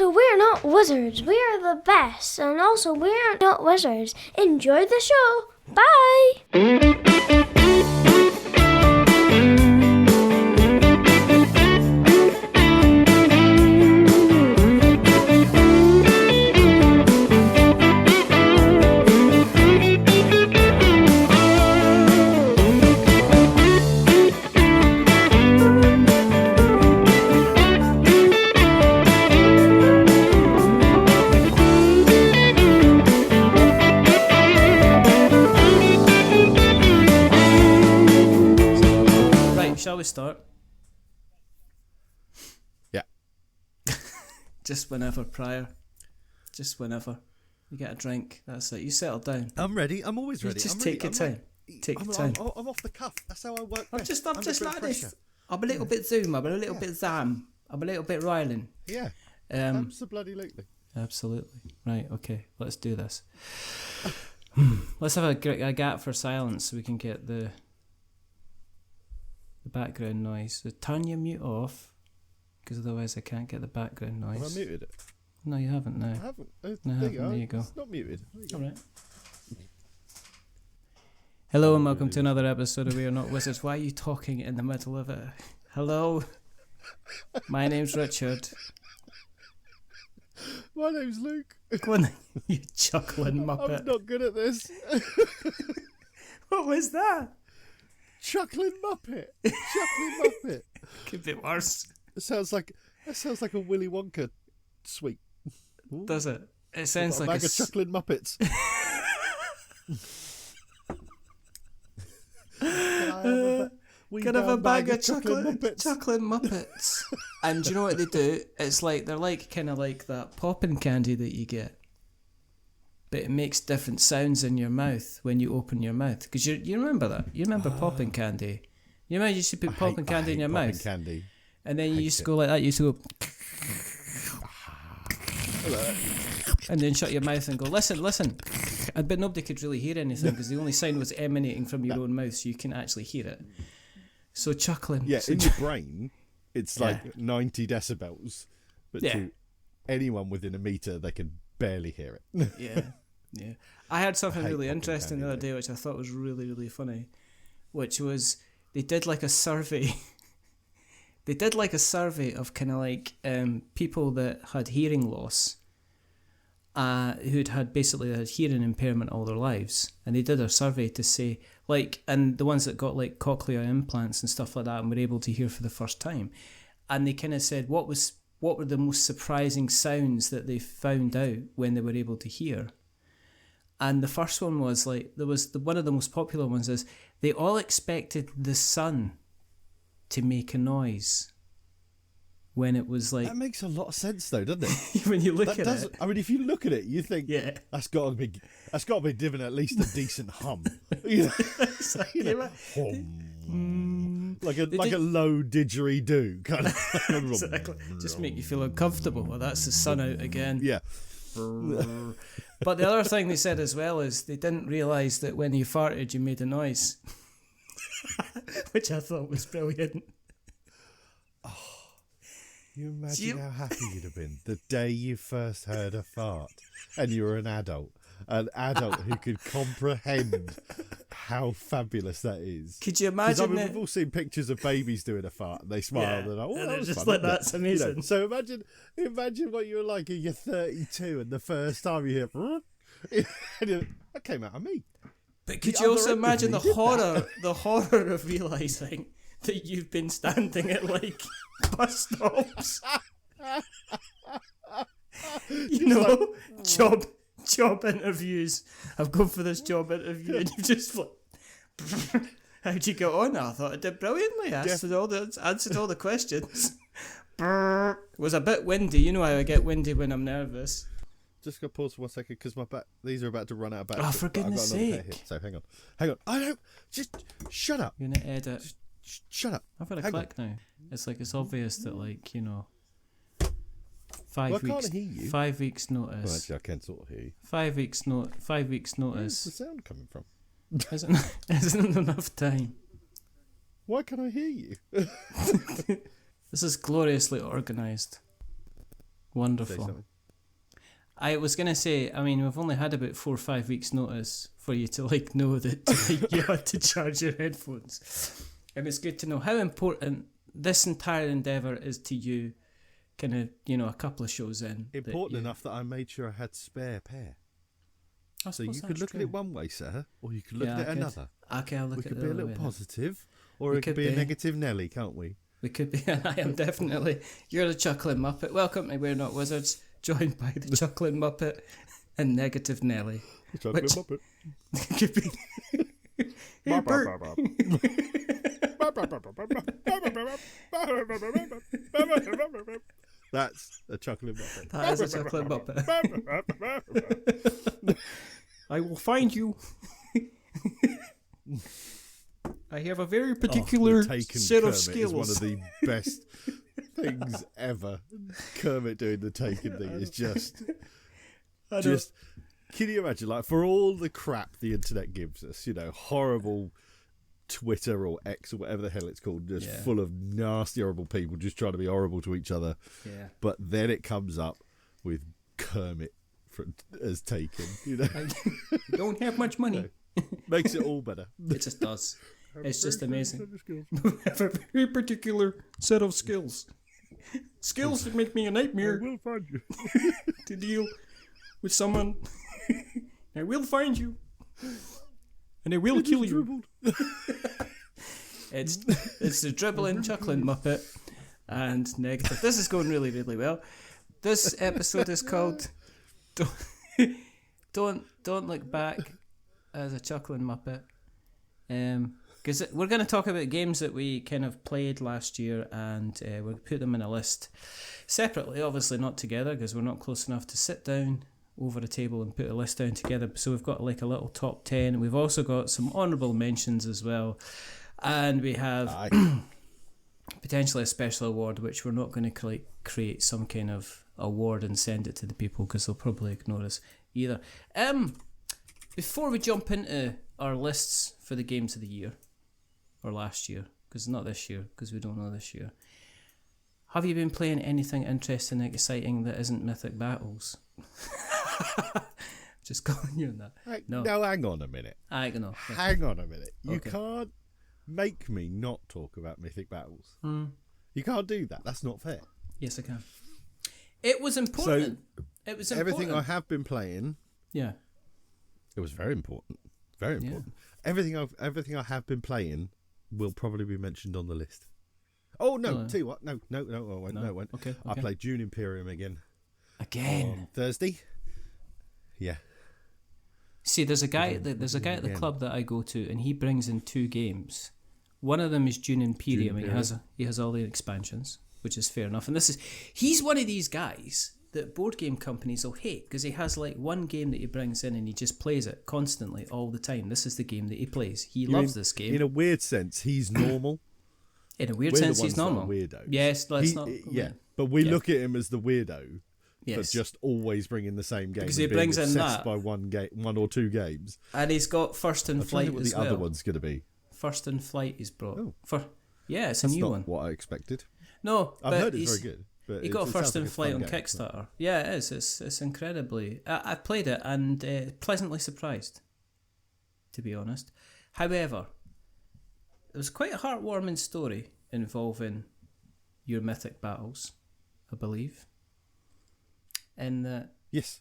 And we're not wizards. We are the best. And also, we're not wizards. Enjoy the show. Bye. Shall we start? Yeah. Just whenever prior. Just whenever. You get a drink. That's it. You settle down. I'm ready. I'm always ready. Just take your time. Take your time. I'm off the cuff. That's how I work. I'm just like this. I'm a little bit Zoom. I'm a little bit Zam. I'm a little bit Rylan. Yeah. Absolutely. Absolutely. Right. Okay. Let's do this. Let's have a gap for silence so we can get the background noise. So turn your mute off, because otherwise I can't get the background noise. Have I muted it? No, you haven't. No, I haven't. There you go. It's not muted. All right. Hello and welcome to another episode of We Are Not Wizards. Why are you talking in the middle of it? Hello, my name's Richard. My name's Luke. Go on, you chuckling muppet. I'm not good at this. What was that? Chuckling Muppet. Chuckling Muppet. Could be worse. That sounds like a Willy Wonka sweet. Ooh. Does it? It sounds like a bag of chuckling Muppets. Can I have a bag of chuckling Muppets? And do you know what they do? It's like they're like kind of like that popping candy that you get, but it makes different sounds in your mouth when you open your mouth. Because you remember that? You remember popping candy? You remember you used to put popping candy in your mouth? Candy. And then you used to go like that. You used to go, and then shut your mouth and go, listen. But nobody could really hear anything because the only sound was emanating from your own mouth, so you can actually hear it. So chuckling. Yeah, in your brain, it's like 90 decibels, but to anyone within a meter, they can barely hear it. Yeah. I heard something really interesting the other day, which I thought was really, really funny, which was they did like a survey. They did like a survey of kind of like people that had hearing loss, who'd had basically had hearing impairment all their lives, and they did a survey to say like, and the ones that got like cochlear implants and stuff like that and were able to hear for the first time, and they kind of said what were the most surprising sounds that they found out when they were able to hear. And the first one was like, one of the most popular ones is they all expected the sun to make a noise when it was like... That makes a lot of sense though, doesn't it? When you look at it. I mean, if you look at it, you think that's got to be given at least a decent hum. Like a low didgeridoo kind of. Exactly. Just make you feel uncomfortable. Well, that's the sun out again. Yeah. But the other thing they said as well is they didn't realise that when you farted you made a noise. Which I thought was brilliant. Oh, you imagine how happy you'd have been the day you first heard a fart and you were an adult who could comprehend how fabulous that is. Could you imagine? We've all seen pictures of babies doing a fart and they smile and they're like, and that was just fun, like that's amazing. You know, so imagine what you were like when you're 32 and the first time you hear that came out of me. But could you also imagine the horror of realising that you've been standing at like bus stops? Job interviews. I've gone for this job interview and you've just like, how'd you get on? I thought I did brilliantly. Answered all the questions. It was a bit windy. You know how I get windy when I'm nervous. Just go pause for 1 second because these are about to run out of battery. Oh, for goodness sake! So hang on. I don't. Just shut up. You're gonna edit. Just shut up. I've got a click now. It's like it's obvious that 5 weeks. I can't hear you. 5 weeks notice. Well, actually, I can sort of hear you. 5 weeks notice. Where's the sound coming from? Isn't enough time. Why can't I hear you? This is gloriously organised. Wonderful. something. I was going to say, I mean, we've only had about 4 or 5 weeks' notice for you to know that you had to charge your headphones. And it's good to know how important this entire endeavour is to you, kind of, a couple of shows in. Important enough that I made sure I had spare pair. So you could look at it one way, sir, or you could look at it another. Okay, I'll look at it We could be a little positive, or it could be a negative Nelly, can't we? We could be, and I am definitely. You're the Chuckling Muppet. Welcome to We're Not Wizards, joined by the Chuckling Muppet and Negative Nelly. The Chuckling Muppet. Could be. Hey, Bert. That's a Chuckling Muppet. That is a Chuckling Muppet. I will find you. I have a very particular set of skills. Is one of the best things ever. Kermit doing the Taken thing is just. Can you imagine, like, for all the crap the internet gives us, horrible Twitter or X or whatever the hell it's called, just full of nasty, horrible people just trying to be horrible to each other. Yeah. But then it comes up with Kermit as Taken. You don't have much money. Makes it all better. It just does. It's just amazing. Have a very particular set of skills. Skills that make me a nightmare. I will find you. To deal with someone. I will find you. And I will kill you. It's the dribbling, chuckling Muppet and Negative. This is going really, really well. This episode is called Don't Look Back as a Chuckling Muppet. Because we're going to talk about games that we kind of played last year, and we'll put them in a list separately, obviously not together because we're not close enough to sit down over a table and put a list down together. So we've got like a little top 10. We've also got some honourable mentions as well, and we have potentially a special award, which we're not going to create some kind of award and send it to the people because they'll probably ignore us either. Before we jump into our lists for the games of the year, or last year, because not this year, because we don't know this year, have you been playing anything interesting and exciting that isn't Mythic Battles? Just calling you on that. No, hang on a minute. Hang on a minute. You can't make me not talk about Mythic Battles. You can't do that. That's not fair. Yes, I can. It was important. It was important. Everything I have been playing. Yeah. It was very important. Very important. Yeah. Everything I have been playing will probably be mentioned on the list. Oh no! Tell you what, no, I won't. Okay. I played Dune Imperium again on Thursday. Yeah. See, there's a guy at the club that I go to, and he brings in 2 games. One of them is Dune Imperium, and he has all the expansions, which is fair enough. And he's one of these guys that board game companies will hate because he has like one game that he brings in and he just plays it constantly all the time. This is the game that he plays. He loves this game. In a weird sense, he's normal. In a weird sense, he's normal. Weirdos. Yes, let's not. Yeah, but we look at him as the weirdo for just always bringing the same game. Because he brings in that by one or 2 games, and he's got First in Flight what as the well. other one's going to be. First in Flight he's brought. Oh. It's That's a new not one. What I expected. No, I've heard it's very good. But he got First in like Flight on game, Kickstarter. so. Yeah, it is. It's incredibly. I played it and pleasantly surprised, to be honest. However, it was quite a heartwarming story involving your Mythic Battles, I believe. And yes,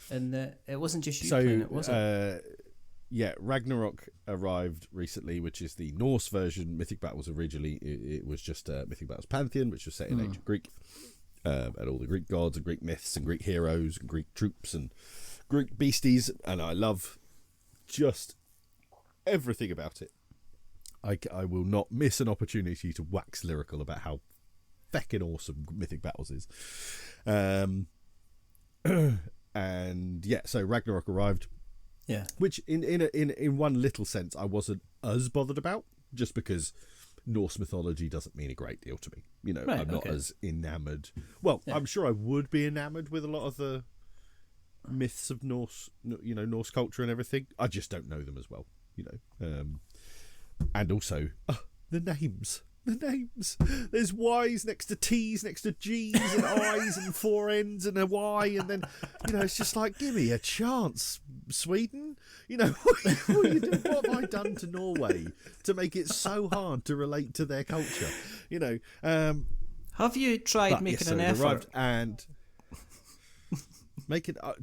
and it wasn't just you playing it, was it? Yeah, Ragnarok arrived recently, which is the Norse version. Mythic Battles originally, it was just Mythic Battles Pantheon, which was set in ancient Greek, and all the Greek gods and Greek myths and Greek heroes and Greek troops and Greek beasties, and I love just everything about it. I will not miss an opportunity to wax lyrical about how feckin' awesome Mythic Battles is. And yeah, so Ragnarok arrived. Yeah, which in one little sense I wasn't as bothered about, just because Norse mythology doesn't mean a great deal to me. I'm not as enamoured. Well, I'm sure I would be enamoured with a lot of the myths of Norse culture and everything. I just don't know them as well, and also the names. the names. There's Y's next to T's, next to G's, and I's, and 4 N's, and a Y, and then, it's just like, give me a chance, Sweden. What have I done to Norway to make it so hard to relate to their culture? Have you tried making an effort? And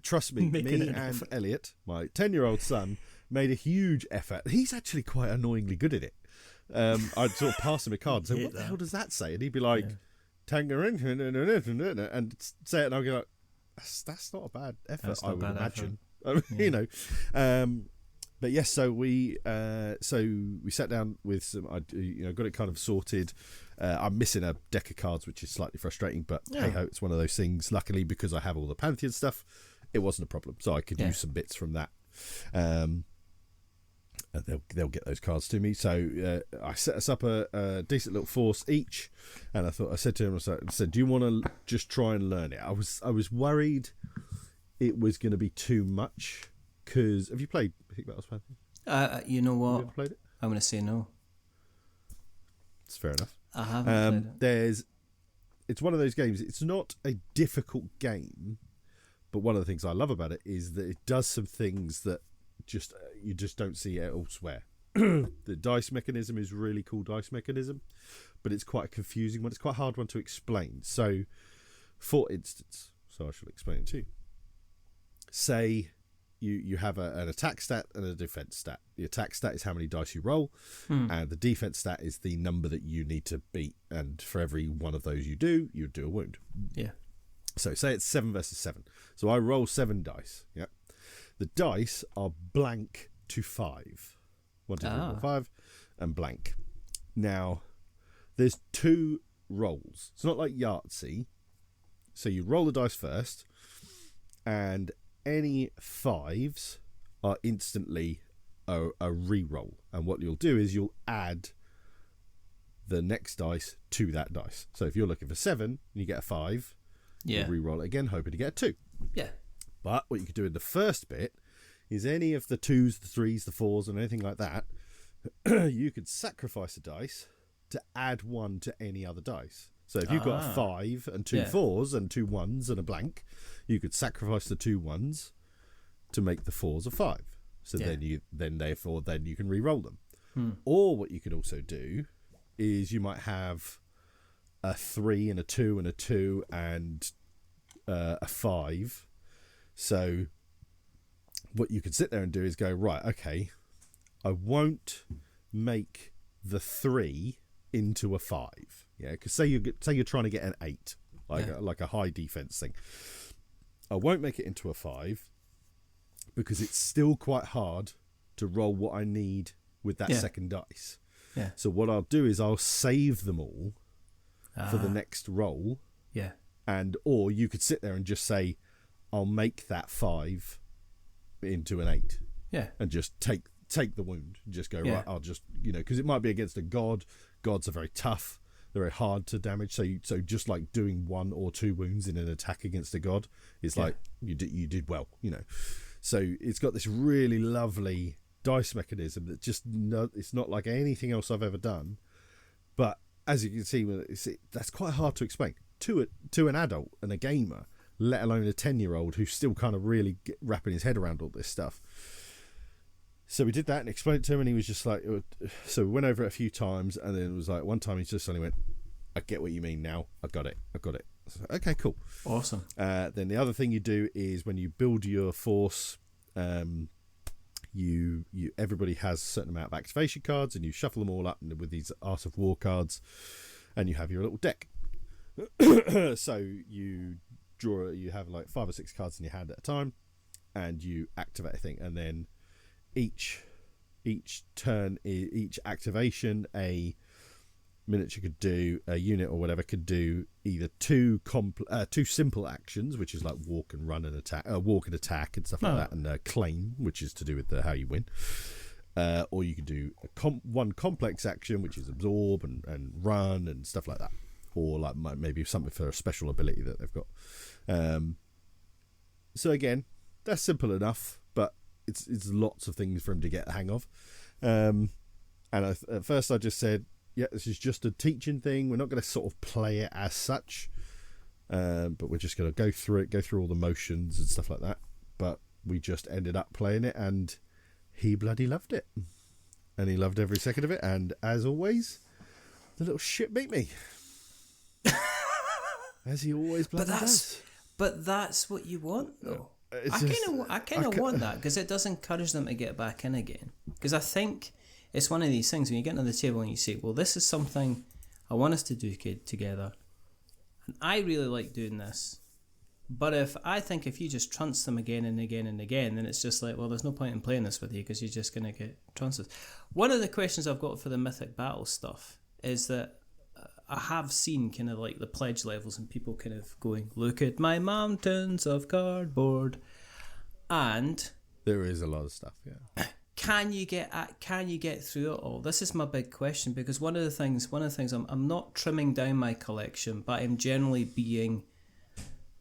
trust me, and Elliot, my 10-year-old son, made a huge effort. He's actually quite annoyingly good at it. I'd sort of pass him a card and say, what the hell does that say? And he'd be like, Tangerine, and say it, and I'd be like, that's not a bad effort, I would imagine. But yes, so we sat down with some, got it kind of sorted. I'm missing a deck of cards, which is slightly frustrating, but hey ho, it's one of those things. Luckily, because I have all the Pantheon stuff, it wasn't a problem, so I could use some bits from that. They'll get those cards to me. So I set us up a decent little force each, and I said to him, I said, do you want to just try and learn it? I was worried it was going to be too much, because have you played Mythic Battles Pantheon? You know what? Have you ever played it? I'm going to say no. It's fair enough. I haven't played it. It's one of those games. It's not a difficult game, but one of the things I love about it is that it does some things that you just don't see elsewhere. The dice mechanism is really cool dice mechanism, but it's quite a confusing one. It's quite a hard one to explain. So, for instance, I shall explain it to you. Say you have an attack stat and a defense stat. The attack stat is how many dice you roll, and the defense stat is the number that you need to beat. And for every one of those you do a wound. Yeah. So say it's 7 versus 7. So I roll 7 dice. Yeah. The dice are blank to 5. 1, 2, 3, 4, 5, and blank. Now, there's 2 rolls. It's not like Yahtzee. So you roll the dice first, and any 5s are instantly a re-roll. And what you'll do is you'll add the next dice to that dice. So if you're looking for 7 and you get a 5, you re-roll it again, hoping to get a 2. Yeah. But what you could do in the first bit is any of the 2s, the 3s, the 4s, and anything like that, you could sacrifice a dice to add 1 to any other dice. So if you've got a 5 and 2 4s and 2 1s and a blank, you could sacrifice the 2 1s to make the 4s a 5. So then you can re-roll them. Or what you could also do is you might have a 3 and a 2 and a 2 and a 5. So what you could sit there and do is go, right, okay, I won't make the 3 into a 5. Yeah, because say you're trying to get an 8, like a high defense thing. I won't make it into a 5 because it's still quite hard to roll what I need with that second dice. Yeah. So what I'll do is I'll save them all for the next roll. Yeah. Or you could sit there and just say, I'll make that 5 into an 8. Yeah. And just take the wound and just go, right, I'll just, because it might be against a god. Gods are very tough. They're very hard to damage. So just like doing 1 or 2 wounds in an attack against a god is like, you did well, So it's got this really lovely dice mechanism that it's not like anything else I've ever done. But as you can see, that's quite hard to explain to an adult and a gamer, let alone a 10-year-old who's still kind of really wrapping his head around all this stuff. So we did that and explained it to him, and he was just like, so we went over it a few times, and then it was like one time he just suddenly went, I get what you mean now. I got it. So, okay, cool. Awesome. Then the other thing you do is when you build your force, everybody has a certain amount of activation cards, and you shuffle them all up with these Art of War cards, and you have your little deck. So you have like 5 or 6 cards in your hand at a time, and you activate a thing, and then each turn, each activation, a miniature could do, a unit or whatever could do either two simple actions, which is like walk and run and attack, and stuff like that, and claim, which is to do with how you win. Or you could do one complex action, which is absorb and run and stuff like that, or like maybe something for a special ability that they've got. So again, that's simple enough, but it's lots of things for him to get the hang of. And at first I just said, this is just a teaching thing. We're not going to sort of play it as such, but we're just going to go through all the motions and stuff like that. But we just ended up playing it, and he bloody loved it, and he loved every second of it. And as always, the little shit beat me, as he always bloody does. But that's what you want, though. I kind of want that, because it does encourage them to get back in again. Because I think it's one of these things when you get to the table and you say, well, this is something I want us to do together, and I really like doing this. But if you just trunce them again and again and again, then it's just like, well, there's no point in playing this with you, because you're just going to get trounces. One of the questions I've got for the Mythic Battle stuff is that I have seen kind of like the pledge levels and people kind of going, look at my mountains of cardboard, and there is a lot of stuff. Yeah, can you get through it all? This is my big question, because one of the things I'm not trimming down my collection, but I'm generally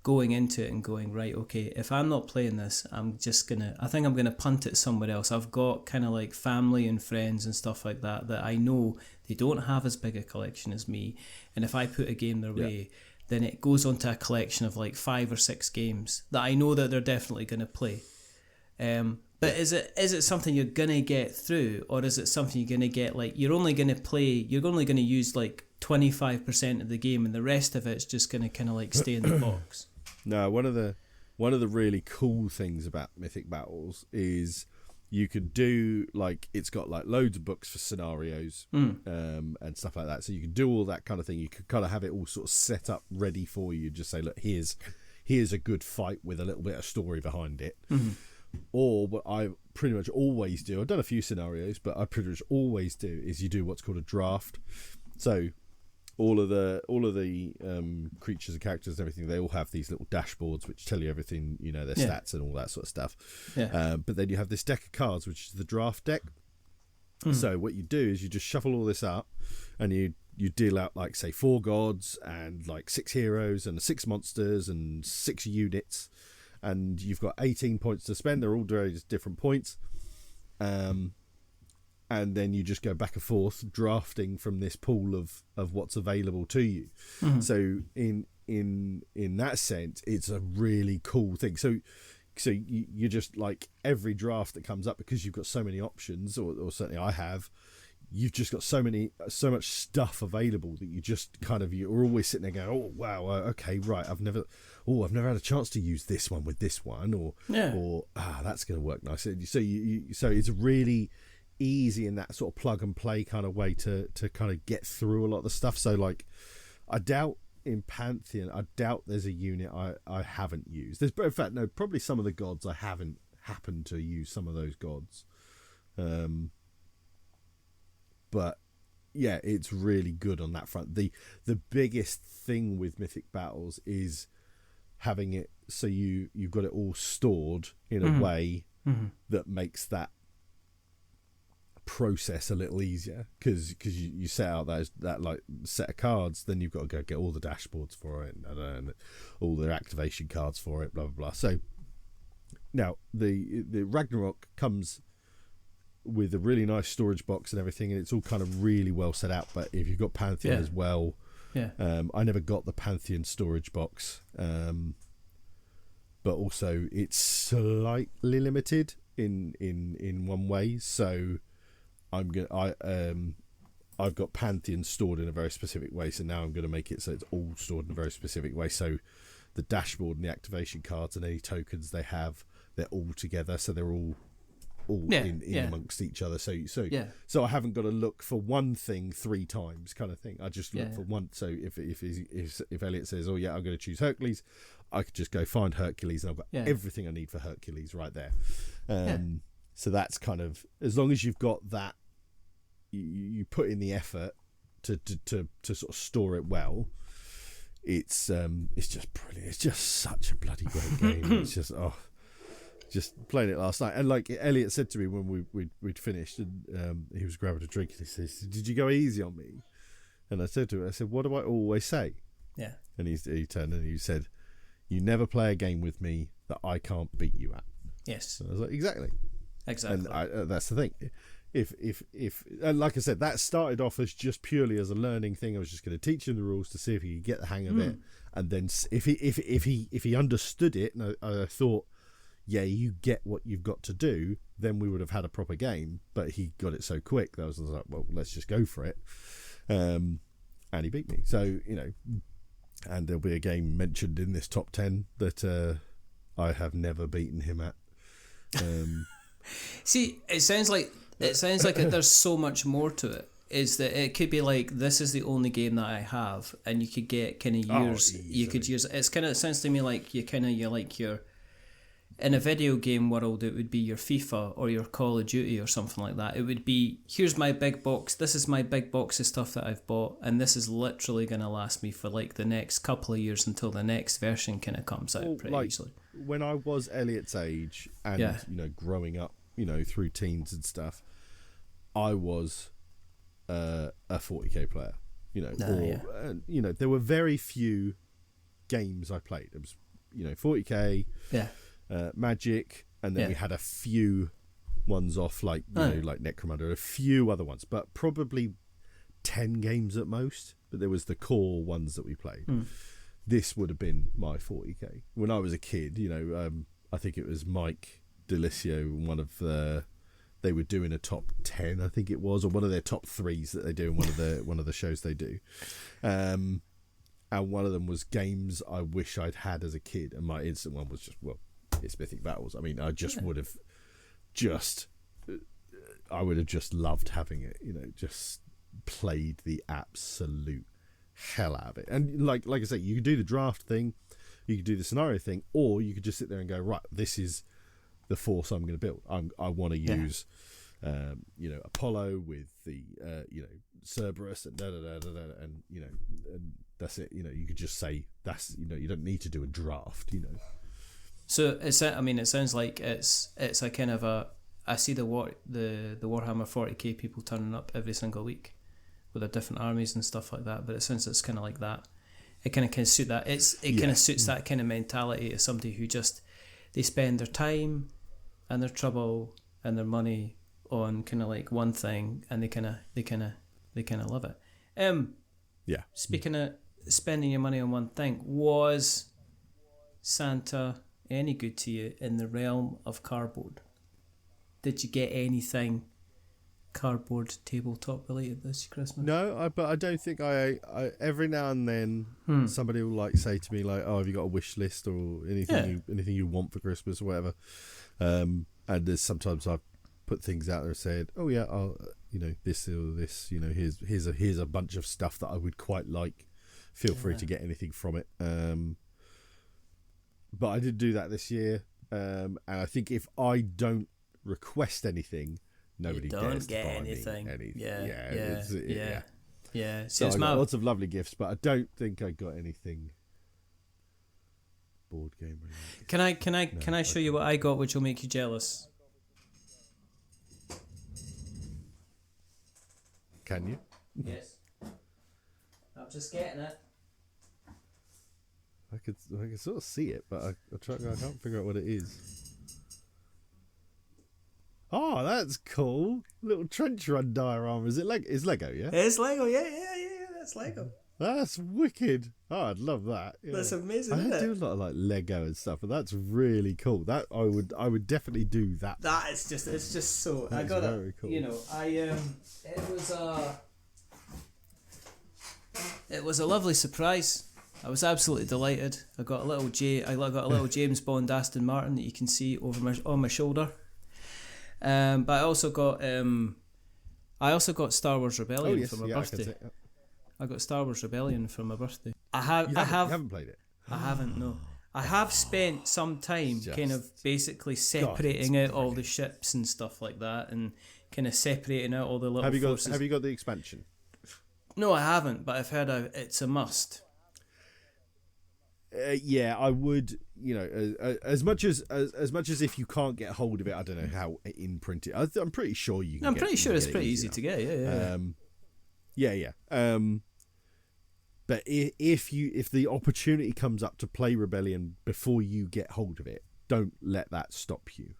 going into it and going, right, okay, if I'm not playing this, I think I'm gonna punt it somewhere else. I've got kind of like family and friends and stuff like that I know they don't have as big a collection as me, and if I put a game their way, then it goes onto a collection of like 5 or 6 games that I know that they're definitely gonna play. But is it something you're gonna get through, or is it something you're gonna get like you're only gonna use like 25% of the game, and the rest of it's just gonna kind of like stay in the box? No, one of the really cool things about Mythic Battles is you can do, like, it's got like loads of books for scenarios and stuff like that, so you can do all that kind of thing. You can kind of have it all sort of set up ready for you. Just say, look, here's a good fight with a little bit of story behind it. Or what I pretty much always do, I've done a few scenarios, but I pretty much always do is you do what's called a draft. So all of the creatures and characters and everything, they all have these little dashboards which tell you everything, their stats and all that sort of stuff. But then you have this deck of cards, which is the draft deck. So what you do is you just shuffle all this up, and you deal out, like, say, 4 gods and like 6 heroes and 6 monsters and 6 units, and you've got 18 points to spend. They're all very different points. And then you just go back and forth drafting from this pool of what's available to you. So in that sense, it's a really cool thing. So you just, like, every draft that comes up, because you've got so many options, or certainly I have, you've just got so much stuff available that you just kind of, you're always sitting there going, oh wow, okay, right, I've never had a chance to use this one with this one, or that's going to work nice. So it's really easy in that sort of plug and play kind of way to kind of get through a lot of the stuff. So, like, I doubt in Pantheon, there's a unit I haven't used. In fact, no, probably some of the gods I haven't happened to use some of those gods. But yeah, it's really good on that front. The biggest thing with Mythic Battles is having it so you've got it all stored in a way that makes that process a little easier, because you set out that like set of cards, then you've got to go get all the dashboards for it and all the activation cards for it, blah blah blah. So now the Ragnarok comes with a really nice storage box and everything, and it's all kind of really well set out. But if you've got Pantheon as well, I never got the Pantheon storage box, but also it's slightly limited in one way. So I've got Pantheon stored in a very specific way, so now I'm going to make it so it's all stored in a very specific way. So the dashboard and the activation cards and any tokens they have, they're all together, so they're all in amongst each other. So I haven't got to look for one thing 3 times, kind of thing. I just look for one. So if Elliot says, "Oh yeah, I'm going to choose Hercules," I could just go find Hercules, and I've got everything I need for Hercules right there. So that's kind of, as long as you've got that, you put in the effort to sort of store it well. It's just brilliant. It's just such a bloody great game. It's just playing it last night, and like Elliot said to me when we'd finished, and he was grabbing a drink, and he says, "Did you go easy on me?" And I said to him, "What do I always say?" Yeah. And he turned and he said, "You never play a game with me that I can't beat you at." Yes. And I was like, exactly. And that's the thing. if and like I said, that started off as just purely as a learning thing. I was just going to teach him the rules to see if he could get the hang of it, and then if he understood it, and I thought, yeah, you get what you've got to do, then we would have had a proper game. But he got it so quick that I was like, well, let's just go for it, and he beat me. So and there'll be a game mentioned in this top 10 that I have never beaten him at. See, it sounds like there's so much more to it. Is that it could be like, this is the only game that I have, and you could get kind of years. You could use it's kind of, it sounds to me like you're like your, in a video game world, it would be your FIFA or your Call of Duty or something like that. It would be, here's my big box. This is my big box of stuff that I've bought, and this is literally going to last me for like the next couple of years until the next version kind of comes out pretty easily. When I was Elliot's age and growing up, through teens and stuff, I was a 40k player. There were very few games I played. It was 40k. Yeah. Magic, and then we had a few ones off like Necromunda, a few other ones, but probably 10 games at most. But there was the core ones that we played. This would have been my 40k when I was a kid. I think it was Mike Delicio, they were doing a top 10, I think it was, or one of their top 3s that they do in one of the shows they do. And one of them was games I wish I'd had as a kid, and my instant one was just, well, it's Mythic Battles. I mean, I just would have just loved having it, just played the absolute hell out of it. And like I say, you could do the draft thing, you could do the scenario thing, or you could just sit there and go, right, this is the force I'm going to build. I want to use Apollo with the Cerberus and and that's it. You could just say that's, you don't need to do a draft. So it sounds like it's a kind of a, I see the Warhammer 40k people turning up every single week with their different armies and stuff like that. But it sounds it's kind of like that. It kind of suit that. Kind of suits that kind of mentality of somebody who just, they spend their time and their trouble and their money on kind of like one thing, and they kind of love it. Speaking of spending your money on one thing, was Santa any good to you in the realm of cardboard? Did you get anything cardboard tabletop related this Christmas? No, but I don't think I every now and then somebody will say to me oh, have you got a wish list or anything you want for Christmas or whatever, and there's sometimes I've put things out there and said, oh yeah, I'll this or this, here's a bunch of stuff that I would quite like, feel free to get anything from it. But I did do that this year, and I think if I don't request anything, nobody dares to buy anything. So I got lots of lovely gifts, but I don't think I got anything board game related. Can I show you what I got, which will make you jealous? Can you? Yes. I'm just getting it. I could sort of see it, but I can't figure out what it is. Oh, that's cool. Little trench run diorama. Is it It's Lego, yeah? It's Lego, yeah. That's Lego. That's wicked. Oh, I'd love that. Yeah. That's amazing, I do a lot of Lego and stuff, but that's really cool. That I would definitely do that. It's just so. That's I got very cool. It was a lovely surprise. I was absolutely delighted. I got a little James Bond Aston Martin that you can see on my shoulder. But I also got Star Wars Rebellion for my birthday. I got Star Wars Rebellion for my birthday. You haven't played it? I haven't, no. I have spent some time kind of basically separating out all the ships and stuff like that, and kind of separating out all the little forces. Have you got the expansion? No, I haven't, but I've heard it's a must. I would. As much as if you can't get hold of it, I don't know how in print it. I'm pretty sure you can. I'm pretty sure it's pretty easy to get. Yeah. But if the opportunity comes up to play Rebellion before you get hold of it, don't let that stop you.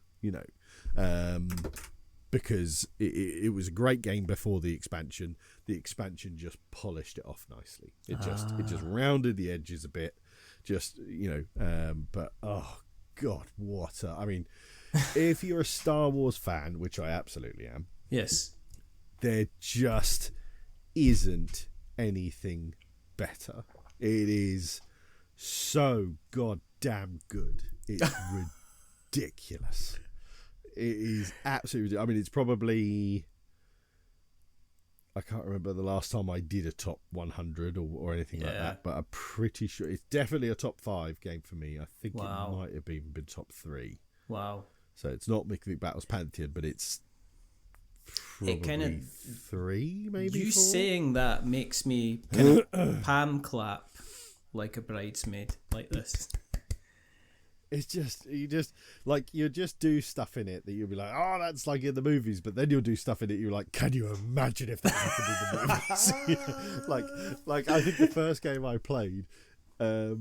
because it was a great game before the expansion. The expansion just polished it off nicely. It just rounded the edges a bit. Just, but oh God, I mean, if you're a Star Wars fan, which I absolutely am, yes, there just isn't anything better. It is so goddamn good. It's ridiculous. It is absolutely. I mean, it's probably. I can't remember the last time I did a top 100 or anything like that, but I'm pretty sure it's definitely a top 5 game for me. I think it might have even been top 3. Wow. So it's not Mythic Battles Pantheon, but it's probably 3, maybe. You 4? saying that makes me kind of palm clap like a bridesmaid, like this. It's just you just do stuff in it that you'll be like, oh, that's like in the movies, but then you'll do stuff in it you're like, can you imagine if that happened in the movies? like I think the first game I played, I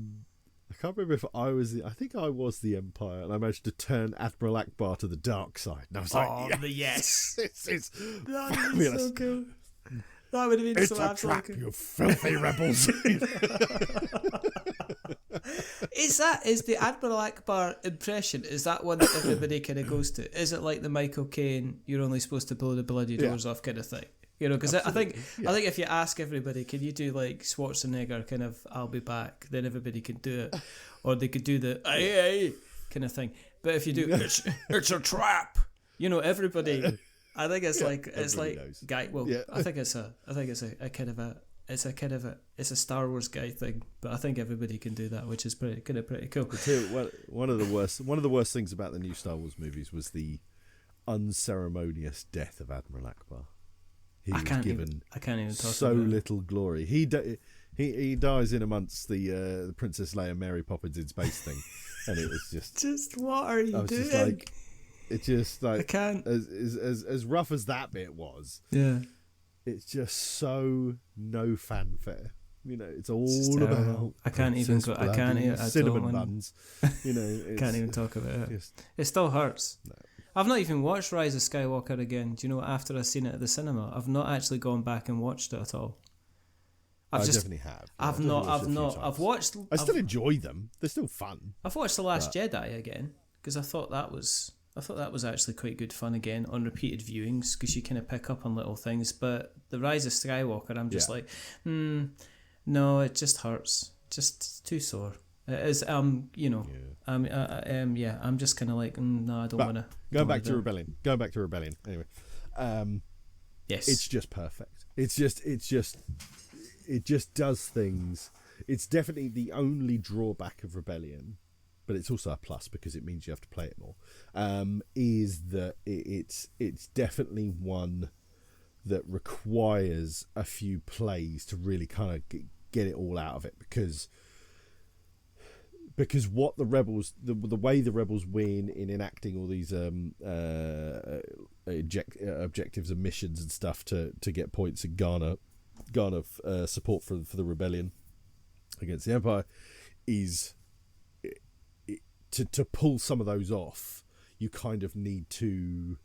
can't remember if I think I was the Empire, and I managed to turn Admiral Akbar to the dark side, and I was like, yes. It's that would be so cool. That would have been so absolutely cool. You filthy rebels. Is the Admiral Akbar impression, is that one that everybody kind of goes to? Is it like the Michael Caine, you're only supposed to blow the bloody doors off kind of thing? Because I think if you ask everybody, can you do like Schwarzenegger kind of I'll be back, then everybody can do it. Or they could do the aye kind of thing. But if you do it's a trap, everybody, I think it's like knows. guy. Well, I think it's a kind of a. It's a Star Wars guy thing, but I think everybody can do that, which is pretty cool. One of the worst things about the new Star Wars movies was the unceremonious death of Admiral Akbar. I can't even talk so about little glory. He dies in amongst the Princess Leia, Mary Poppins in space thing, and it was just what are you doing? It's just like I can't. As rough as that bit was. Yeah. It's just so no fanfare. It's all about. I can't even go. I can't even. Cinnamon buns. Can't even talk about it. It still hurts. No. I've not even watched Rise of Skywalker again. Do you know? After I've seen it at the cinema, I've not actually gone back and watched it at all. I definitely have. I've not. I've watched. I still enjoy them. They're still fun. I've watched The Last Jedi again because I thought that was actually quite good fun again on repeated viewings because you kind of pick up on little things. But The Rise of Skywalker, I'm just like, no, it just hurts. Just too sore. It is, I'm just kind of like, no, I don't want to. Going back to Rebellion. Anyway, yes, it's just perfect. It just does things. It's definitely the only drawback of Rebellion, but it's also a plus because it means you have to play it more, is that it's definitely one that requires a few plays to really kind of get it all out of it, because what the rebels, the way the rebels win in enacting all these objectives and missions and stuff to get points and garner support for the rebellion against the Empire is... To pull some of those off, you kind of need to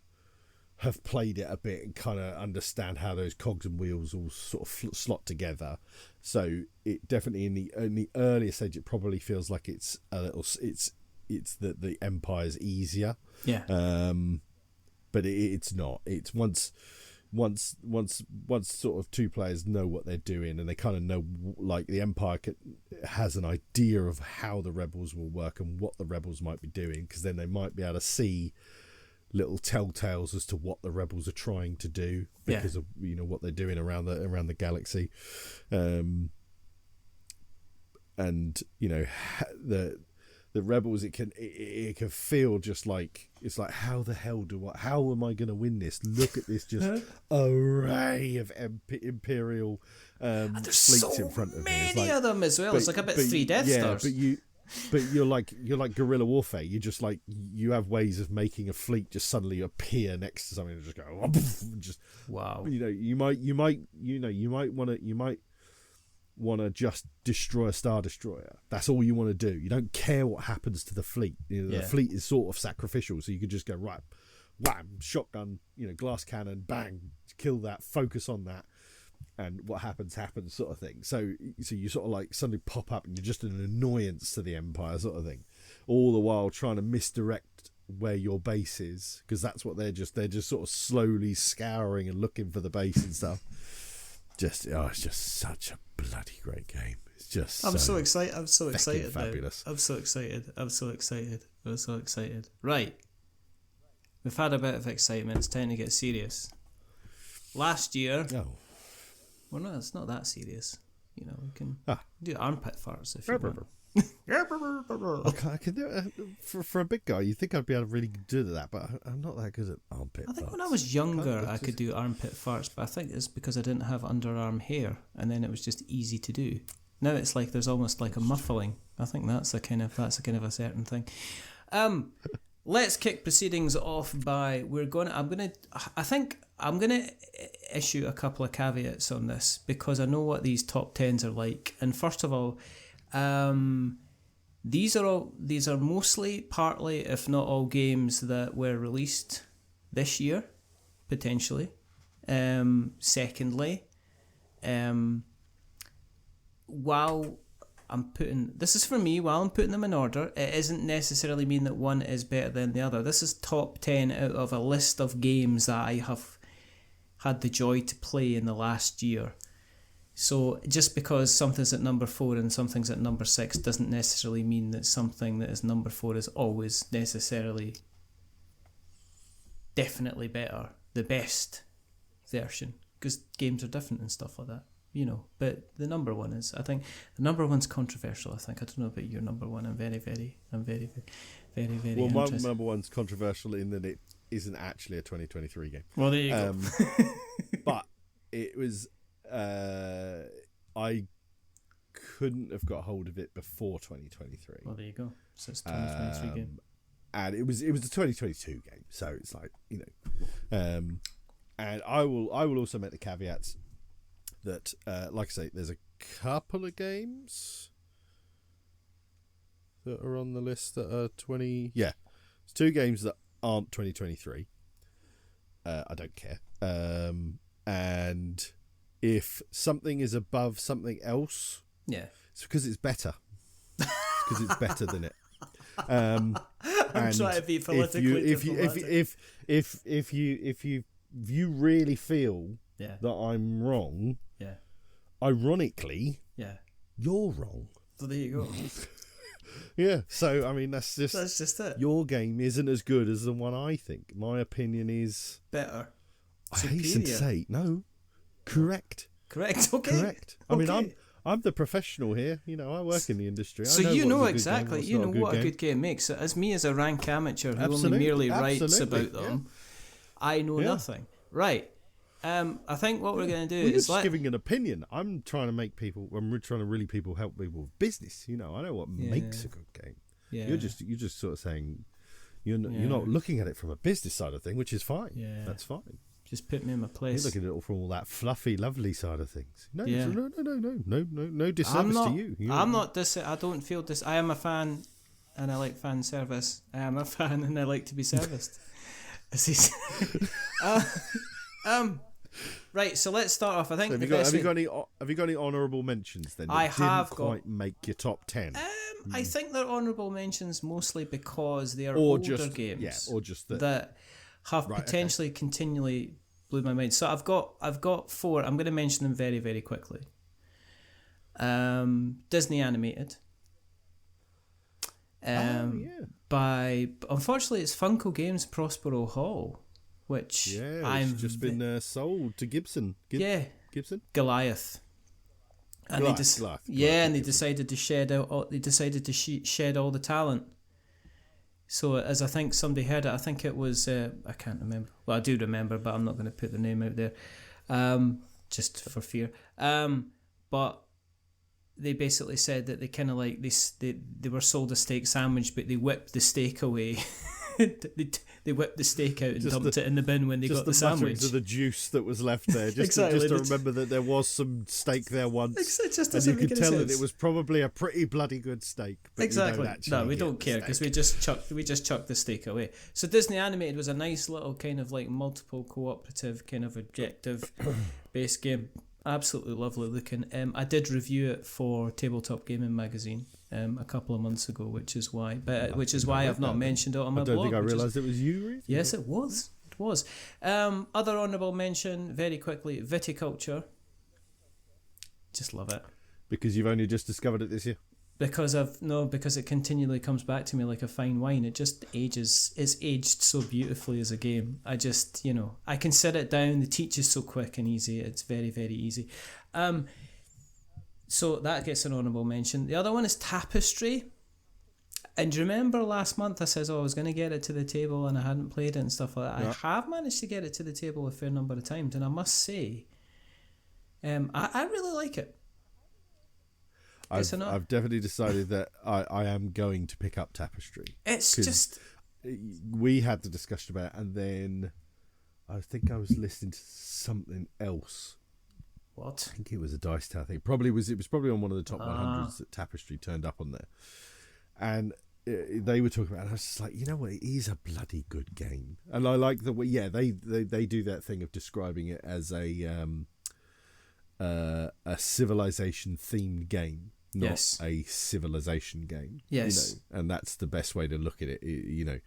have played it a bit and kind of understand how those cogs and wheels all sort of slot together. So it definitely in the earlier stage, it probably feels like it's a little it's that the Empire's easier. Yeah. But it's not. It's once sort of two players know what they're doing and they kind of know, like, the Empire has an idea of how the rebels will work and what the rebels might be doing, because then they might be able to see little telltales as to what the rebels are trying to do because of what they're doing around the galaxy, and the rebels, it can feel just like, it's like, how am I going to win this? Look at this just array of imperial fleets in front of me. There's so many of them as well. It's like a bit 3 Death Stars. But you're like guerrilla warfare. You just like, you have ways of making a fleet just suddenly appear next to something and just go, and just wow. You might want to just destroy a Star Destroyer. That's all you want to do. You don't care what happens to the fleet. The fleet is sort of sacrificial, so you could just go, right, wham, shotgun, glass cannon, bang, kill that, focus on that, and what happens sort of thing. So you sort of like suddenly pop up and you're just an annoyance to the Empire sort of thing, all the while trying to misdirect where your base is, because that's what they're just sort of slowly scouring and looking for the base and stuff. It's just such a bloody great game. It's just I'm so excited. I'm so excited. Fabulous. I'm so excited. I'm so excited. I'm so excited. Right. We've had a bit of excitement. It's time to get serious. Last year. Oh. Well, no, it's not that serious. We can do armpit farts if you want. I can do it for a big guy. You'd think I'd be able to really do that, but I'm not that good at armpit farts. I think when I was younger, I could do armpit farts, but I think it's because I didn't have underarm hair, and then it was just easy to do. Now it's like there's almost like a muffling. I think that's a kind of a certain thing. Let's kick proceedings off by I think I'm gonna issue a couple of caveats on this, because I know what these top 10s are like. And first of all, these are mostly, partly, if not all, games that were released this year, potentially. Secondly, while I'm putting them in order, it isn't necessarily mean that one is better than the other. This is top 10 out of a list of games that I have had the joy to play in the last year. So just because something's at number 4 and something's at number 6 doesn't necessarily mean that something that is number 4 is always necessarily definitely better, the best version, because games are different and stuff like that. But the number one is, I think, the number one's controversial. I don't know about your number one. I'm very Well, my interested. number one's controversial in that it isn't actually a 2023 game. Well, there you go. But it was, I couldn't have got hold of it before 2023. Well, there you go. So it's a 2023 game. And it was a 2022 game. So it's like, and I will also make the caveats that, like I say, there's a couple of games that are on the list that are 20. Yeah, it's 2 games that aren't 2023. I don't care. And if something is above something else, it's because it's better. It's because it's better than it. I'm trying to be politically diplomatic. If you really feel that I'm wrong, ironically, you're wrong. So there you go. Yeah, so I mean that's just it. Your game isn't as good as the one I think. My opinion is better. I hasten to say no. Correct. Okay. Correct. I mean, I'm the professional here. I work in the industry. So exactly. You know what a good game makes. So as me, as a rank amateur who only merely writes about them, I know nothing. Right. I think what we're going to do is just giving an opinion. I'm trying to make people. I'm trying to really help people with business. I know what makes a good game. Yeah. You're just sort of saying you're not looking at it from a business side of thing, which is fine. Yeah. That's fine. Just put me in my place. You're looking at it all from all that fluffy, lovely side of things. No disservice to you. I'm not I don't feel this. I am a fan, and I like fan service. I am a fan, and I like to be serviced. Right, so let's start off. I think have you got any honourable mentions then? I have didn't quite make your top 10. I think they're honourable mentions mostly because they are older games, or just that have potentially continually blew my mind. So I've got 4. I'm going to mention them very, very quickly. Disney animated. By unfortunately it's Funko Games Prospero Hall, which I've just been sold to Gibson. Gibson Goliath. And Goliath, and they decided to shed out. They decided to shed all the talent. So as I think somebody heard it, I think it was I can't remember. Well, I do remember, but I'm not going to put the name out there, just for fear. But they basically said that they kind of like they were sold a steak sandwich, but they whipped the steak away they whipped the steak out and Just dumped it in the bin when they got the sandwich. Just the mutterings of the juice that was left there, just Exactly. to remember that there was some steak there once, It just and doesn't you could make any tell sense. that it was probably a pretty bloody good steak. But Exactly. You don't actually We get don't the care because steak. we just chucked the steak away. So Disney Animated was a nice little kind of like multiple cooperative kind of objective based game. Absolutely lovely looking. I did review it for Tabletop Gaming Magazine a couple of months ago, which is why I've not mentioned it on my blog. I don't think I realised it was you, Reeve. Yes, it was. It was. Other honourable mention, very quickly, Viticulture. Just love it. Because you've only just discovered it this year? Because it continually comes back to me like a fine wine. It just ages. It's aged so beautifully as a game. I just, I can sit it down. The teach is so quick and easy. It's very, very easy. So that gets an honourable mention. The other one is Tapestry. And do you remember last month I says, I was going to get it to the table and I hadn't played it and stuff like that. Yeah. I have managed to get it to the table a fair number of times, and I must say, I really like it. I've definitely decided that I am going to pick up Tapestry. It's just... We had the discussion about it, and then I think I was listening to something else. What? I think it was a Dice Tower thing. It was probably on one of the top 100s that Tapestry turned up on there. And they were talking about it, and I was just like, you know what, it is a bloody good game. And I like the way, they do that thing of describing it as a civilization themed game, not a civilization game. Yes. And that's the best way to look at it,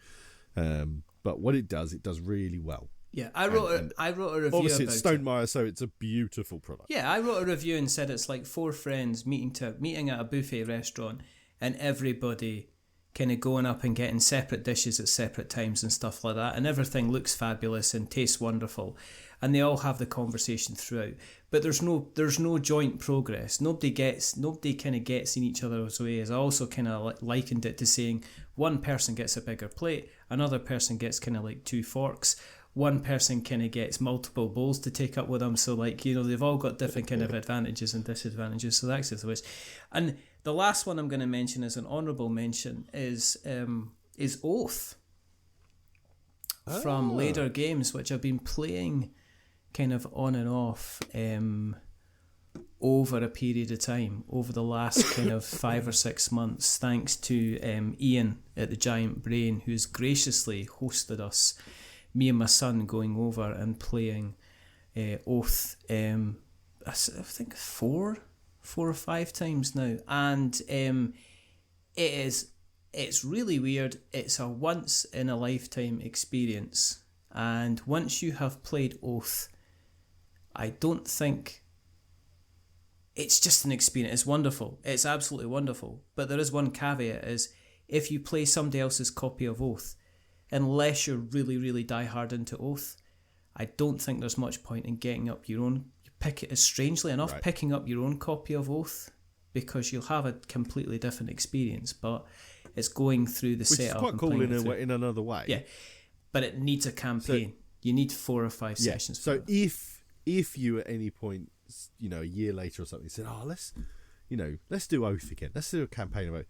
but what it does really well. Yeah, I wrote a review. Obviously, about it's Stonemaier, so it's a beautiful product. Yeah, I wrote a review and said it's like four friends meeting at a buffet restaurant, and everybody kind of going up and getting separate dishes at separate times and stuff like that, and everything looks fabulous and tastes wonderful, and they all have the conversation throughout. But there's no joint progress. Nobody kind of gets in each other's ways. I also kind of likened it to saying one person gets a bigger plate, another person gets kind of like two forks. One person kind of gets multiple bowls to take up with them, so they've all got different kind of advantages and disadvantages. So that's the way. And the last one I'm going to mention as an honourable mention is Oath from Later Games, which I've been playing kind of on and off over a period of time, over the last kind of 5 or 6 months, thanks to Ian at the Giant Brain, who's graciously hosted us. Me and my son going over and playing Oath, I think 4 or 5 times now, and it's really weird. It's a once in a lifetime experience, and once you have played Oath, I don't think it's just an experience. It's wonderful. It's absolutely wonderful. But there is one caveat: is if you play somebody else's copy of Oath, unless you're really, really diehard into Oath, I don't think there's much point in getting up your own. Strangely enough, picking up your own copy of Oath, because you'll have a completely different experience. But it's going through the setup. Which is quite cool in another way. Yeah, but it needs a campaign. You need 4 or 5 sessions. So if you at any point, a year later or something, said, let's do Oath again. Let's do a campaign about it.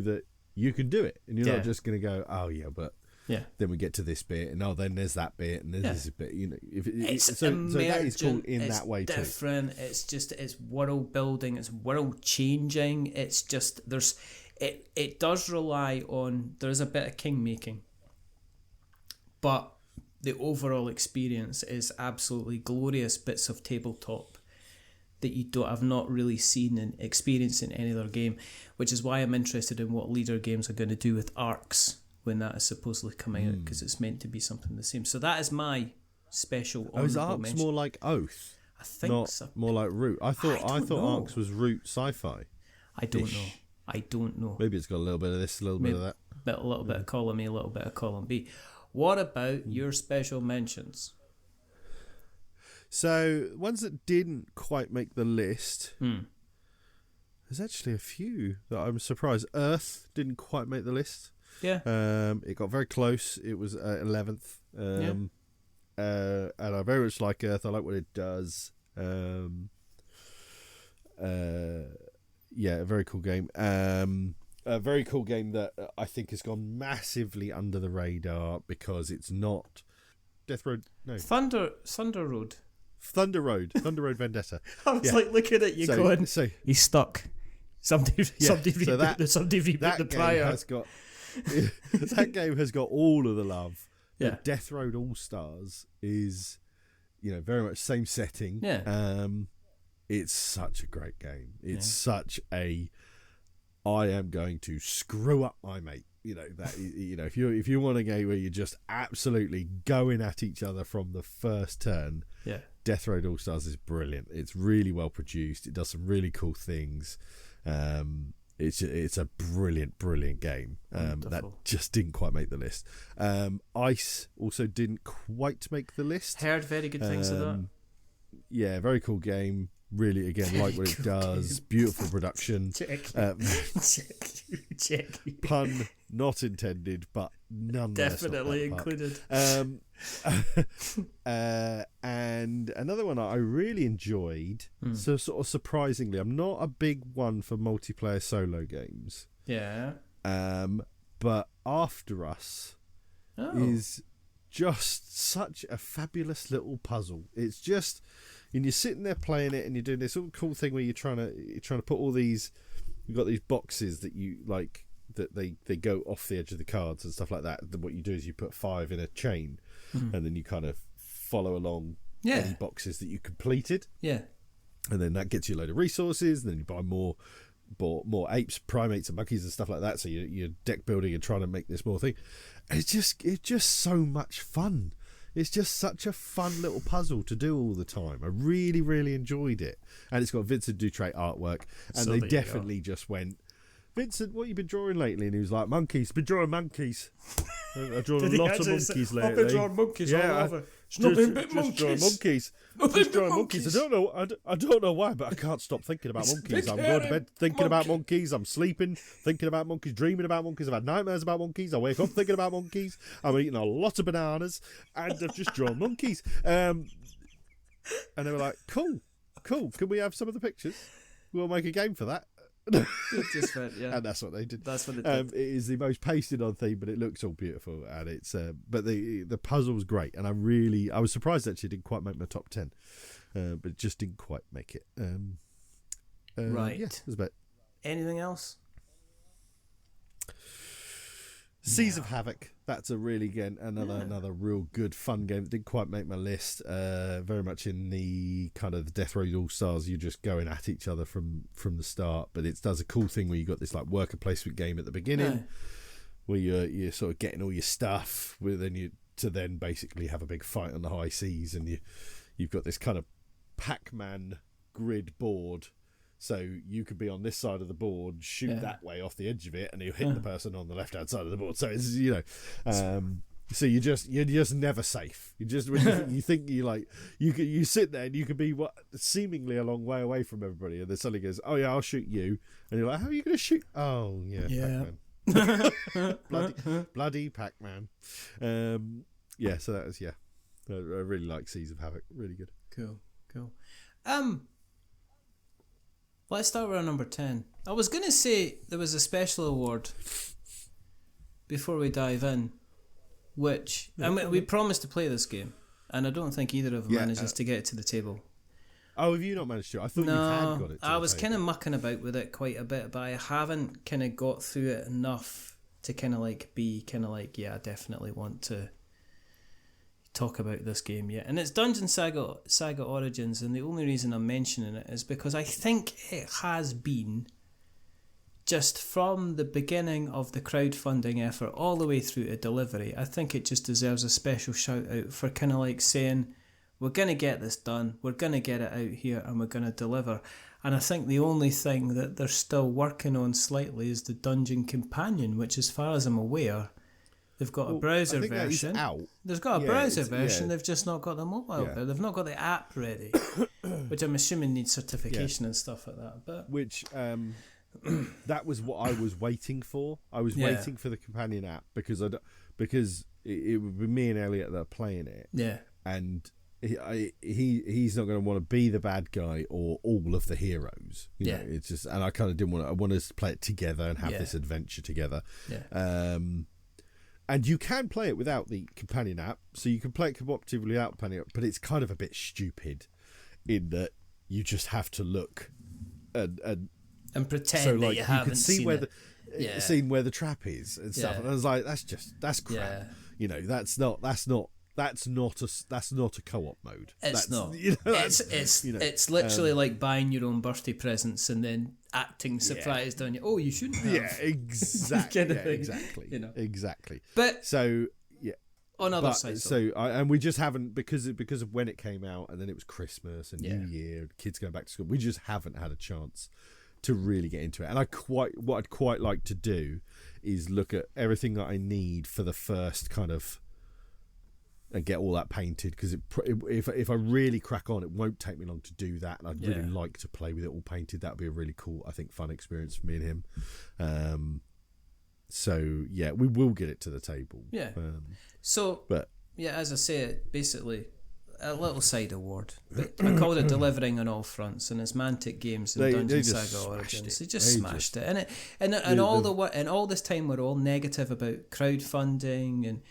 That you can do it, and you're not just going to go, oh yeah, but. Yeah. Then we get to this bit, and then there's that bit, and there's this bit. So that is cool in that way too. It's different. It's world building. It's world changing. It's just it does rely on, there's a bit of king making, but the overall experience is absolutely glorious bits of tabletop that I've not really seen and experienced in any other game, which is why I'm interested in what Leader Games are going to do with Arcs when that is supposedly coming out, because it's meant to be something the same. So that is my special honourable is Arcs mention. more like Oath? I think not so. More like Root. I thought Arcs was Root sci-fi. I don't know. Maybe it's got a little bit of this, a little bit of that. A little bit of column A, a little bit of column B. What about your special mentions? So, ones that didn't quite make the list. There's actually a few that I'm surprised. Earth didn't quite make the list. Yeah. It got very close. It was 11th. And I very much like Earth. I like what it does. A very cool game. a very cool game that I think has gone massively under the radar because it's not Death Road. No, Thunder Road. Thunder Road Vendetta. I was like looking at you going, he's stuck. Somebody reboot the prior. That game has got all of the love. Yeah. But Death Road All Stars is, very much same setting. Yeah. It's such a great game. It's such a I am going to screw up my mate. If you want a game where you're just absolutely going at each other from the first turn, Death Road All Stars is brilliant. It's really well produced. It does some really cool things. It's a brilliant game. That just didn't quite make the list. Ice also didn't quite make the list. Heard very good things of that. Yeah, very cool game. Really, again, like what it does. Beautiful production. Check. Pun not intended, but nonetheless definitely included. And another one I really enjoyed. So sort of surprisingly, I'm not a big one for multiplayer solo games. Yeah. But After Us is just such a fabulous little puzzle. It's just, and you're sitting there playing it, and you're doing this all cool thing where you're trying to put all these. You've got these boxes that you like that they go off the edge of the cards and stuff like that. What you do is you put 5 in a chain, and then you kind of follow along any boxes that you completed. Yeah, and then that gets you a load of resources. And then you buy more apes, primates, and monkeys and stuff like that. So you're deck building and trying to make this more thing. And it's just so much fun. It's just such a fun little puzzle to do all the time. I really, really enjoyed it. And it's got Vincent Dutrait artwork. And so they definitely just went, Vincent, what have you been drawing lately? And he was like, monkeys. Been drawing monkeys. I've drawn a lot of monkeys lately. I've been drawing monkeys all over. It's nothing but monkeys. Just drawing monkeys. I don't know why, but I can't stop thinking about monkeys. I'm going to bed thinking about monkeys. I'm sleeping thinking about monkeys, dreaming about monkeys. I've had nightmares about monkeys. I wake up thinking about monkeys. I'm eating a lot of bananas, and I've just drawn monkeys. And they were like, cool. Can we have some of the pictures? We'll make a game for that. Just went, and that's what they did. That's what it did. It is the most pasted on theme, but it looks all beautiful, and it's but the puzzle was great, and I was surprised actually it didn't quite make my top 10, but it just didn't quite make it. Right. Yeah, it was about. Anything else? Seas of Havoc. That's a really, again, another real good fun game that didn't quite make my list. Very much in the kind of the Death Road All Stars. You're just going at each other from the start, but it does a cool thing where you got this like worker placement game at the beginning, where you're sort of getting all your stuff, to then basically have a big fight on the high seas, and you've got this kind of Pac-Man grid board. So you could be on this side of the board, shoot that way off the edge of it, and you'll hit the person on the left-hand side of the board. So it's so you're just never safe. You just you think you sit there and you could be seemingly a long way away from everybody, and then suddenly goes, oh yeah, I'll shoot you, and you're like, how are you going to shoot? Oh yeah. Pac-Man. bloody Pac-Man. So that was I really like Seas of Havoc. Really good. Cool. Let's start with our number 10. I was going to say there was a special award before we dive in, which we promised to play this game, and I don't think either of them manages to get it to the table. Oh, have you not managed to? I thought you had got it. I was kind of mucking about with it quite a bit, but I haven't kind of got through it enough to kind of like be kind of like, I definitely want to talk about this game yet. And it's Dungeon Saga Origins, and the only reason I'm mentioning it is because I think it has been, just from the beginning of the crowdfunding effort all the way through to delivery, I think it just deserves a special shout out for kind of like saying, we're going to get this done, we're going to get it out here, and we're going to deliver. And I think the only thing that they're still working on slightly is the Dungeon Companion, which, as far as I'm aware, they've got a browser version. There's got a browser version. They've just not got the mobile. They've not got the app ready, which I'm assuming needs certification and stuff like that. But that was what I was waiting for. I was waiting for the companion app because it would be me and Elliot that are playing it. Yeah, and he's not going to want to be the bad guy or all of the heroes. You know, it's just, and I kind of didn't want to. I wanted us to play it together and have this adventure together. Yeah. And you can play it without the companion app, so you can play it cooperatively without companion app, but it's kind of a bit stupid in that you just have to look and pretend so, that like, you haven't see seen where it. seen where the trap is and stuff. And I was like, that's crap. Yeah. You know, that's not a co-op mode. It's not. You know, it's literally like buying your own birthday presents and then acting surprised on you. Oh, you shouldn't have. Yeah, exactly. kind of thing, exactly. You know, exactly. But so on other side, and we just haven't because of when it came out, and then it was Christmas and New Year, kids going back to school. We just haven't had a chance to really get into it. And what I'd quite like to do is look at everything that I need for the first kind of. And get all that painted, because if I really crack on, it won't take me long to do that, and I'd really like to play with it all painted. That would be a really cool, I think, fun experience for me and him. So yeah, we will get it to the table. Yeah. As I say, basically a little side award. But I called it delivering on all fronts, and it's Mantic Games and Dungeon Saga Origins. They just smashed it, and all this time we're all negative about crowdfunding and.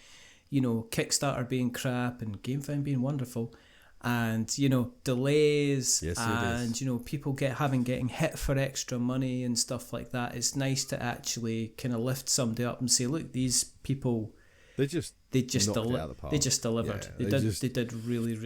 You know, Kickstarter being crap and GameFound being wonderful, and you know, delays and you know, people getting hit for extra money and stuff like that. It's nice to actually kind of lift somebody up and say, look, these people they just delivered. Yeah, they did really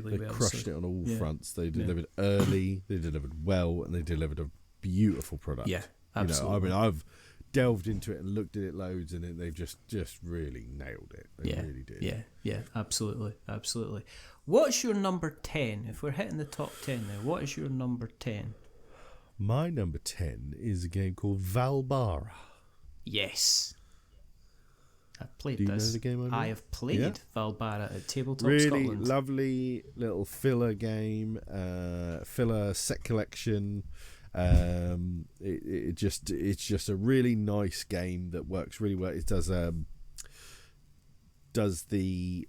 well. They crushed it on all fronts. They delivered early, they delivered well, and they delivered a beautiful product. Yeah, absolutely. You know, I mean, I've delved into it and looked at it loads, and they've just really nailed it. They really did. Yeah, absolutely. What's your number 10? If we're hitting the top 10 now, what is your number 10? My number 10 is a game called Valbara. Yes. I've played this. Do you know the game? I have played Valbara at Tabletop really Scotland. Really lovely little filler game, filler set collection. It's just a really nice game that works really well. It does the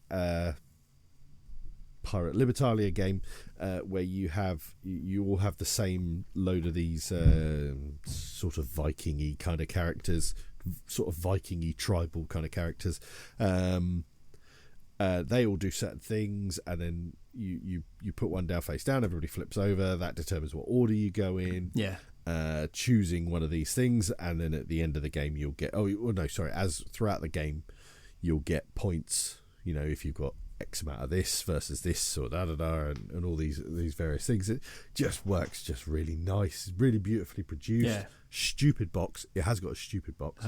Pirate Libertalia game where you all have the same load of these sort of Viking-y kind of characters, sort of Viking-y tribal kind of characters. They all do certain things, and then you put one down face down, everybody flips over, that determines what order you go in. Choosing one of these things, and then at the end of the game you'll get as throughout the game you'll get points, you know, if you've got X amount of this versus this or and all these various things. It just works just really nice, really beautifully produced. Stupid box. It has got a stupid box.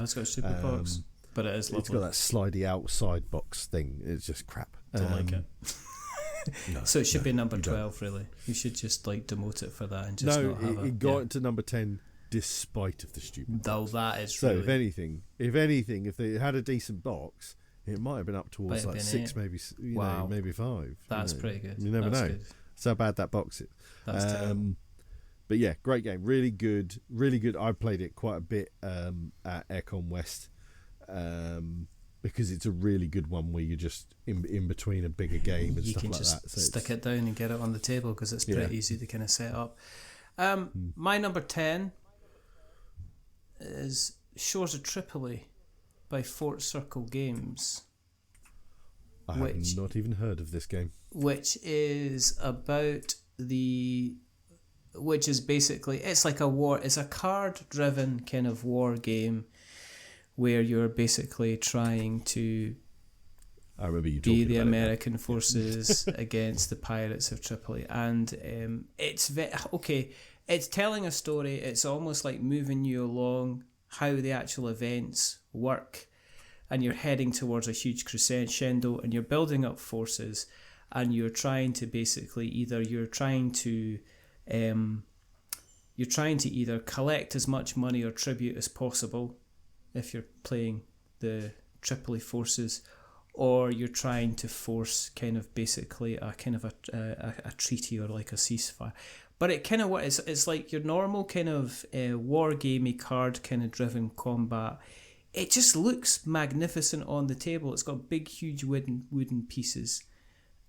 But it is lovely. It's got that slidey outside box thing. It's just crap. Don't like it. So it should be number 12, really. You should just demote it for that and just not have it. It got to number 10 despite of the stupid box. That is so really... if anything, if they had a decent box, it might have been up towards 6, 8. maybe 5. That's pretty good. You never know. Good. That's how bad that box is. That's terrible. But yeah, great game. Really good. I played it quite a bit at Aircon West. Because it's a really good one where you're just in between a bigger game and stuff like that. You can just stick it down and get it on the table because it's pretty easy to kind of set up. My number 10 is Shores of Tripoli by Fort Circle Games. I have not even heard of this game. Which is basically, it's like it's a card-driven kind of war game where you're basically trying to be the American forces against the pirates of Tripoli. And it's telling a story. It's almost like moving you along how the actual events work. And you're heading towards a huge crescendo, and you're building up forces, and you're trying to basically you're trying to either collect as much money or tribute as possible if you're playing the Tripoli forces, or you're trying to force kind of basically a treaty or like a ceasefire. But it kind of it's like your normal kind of war gamey card kind of driven combat. It just looks magnificent on the table. It's got big, huge wooden pieces,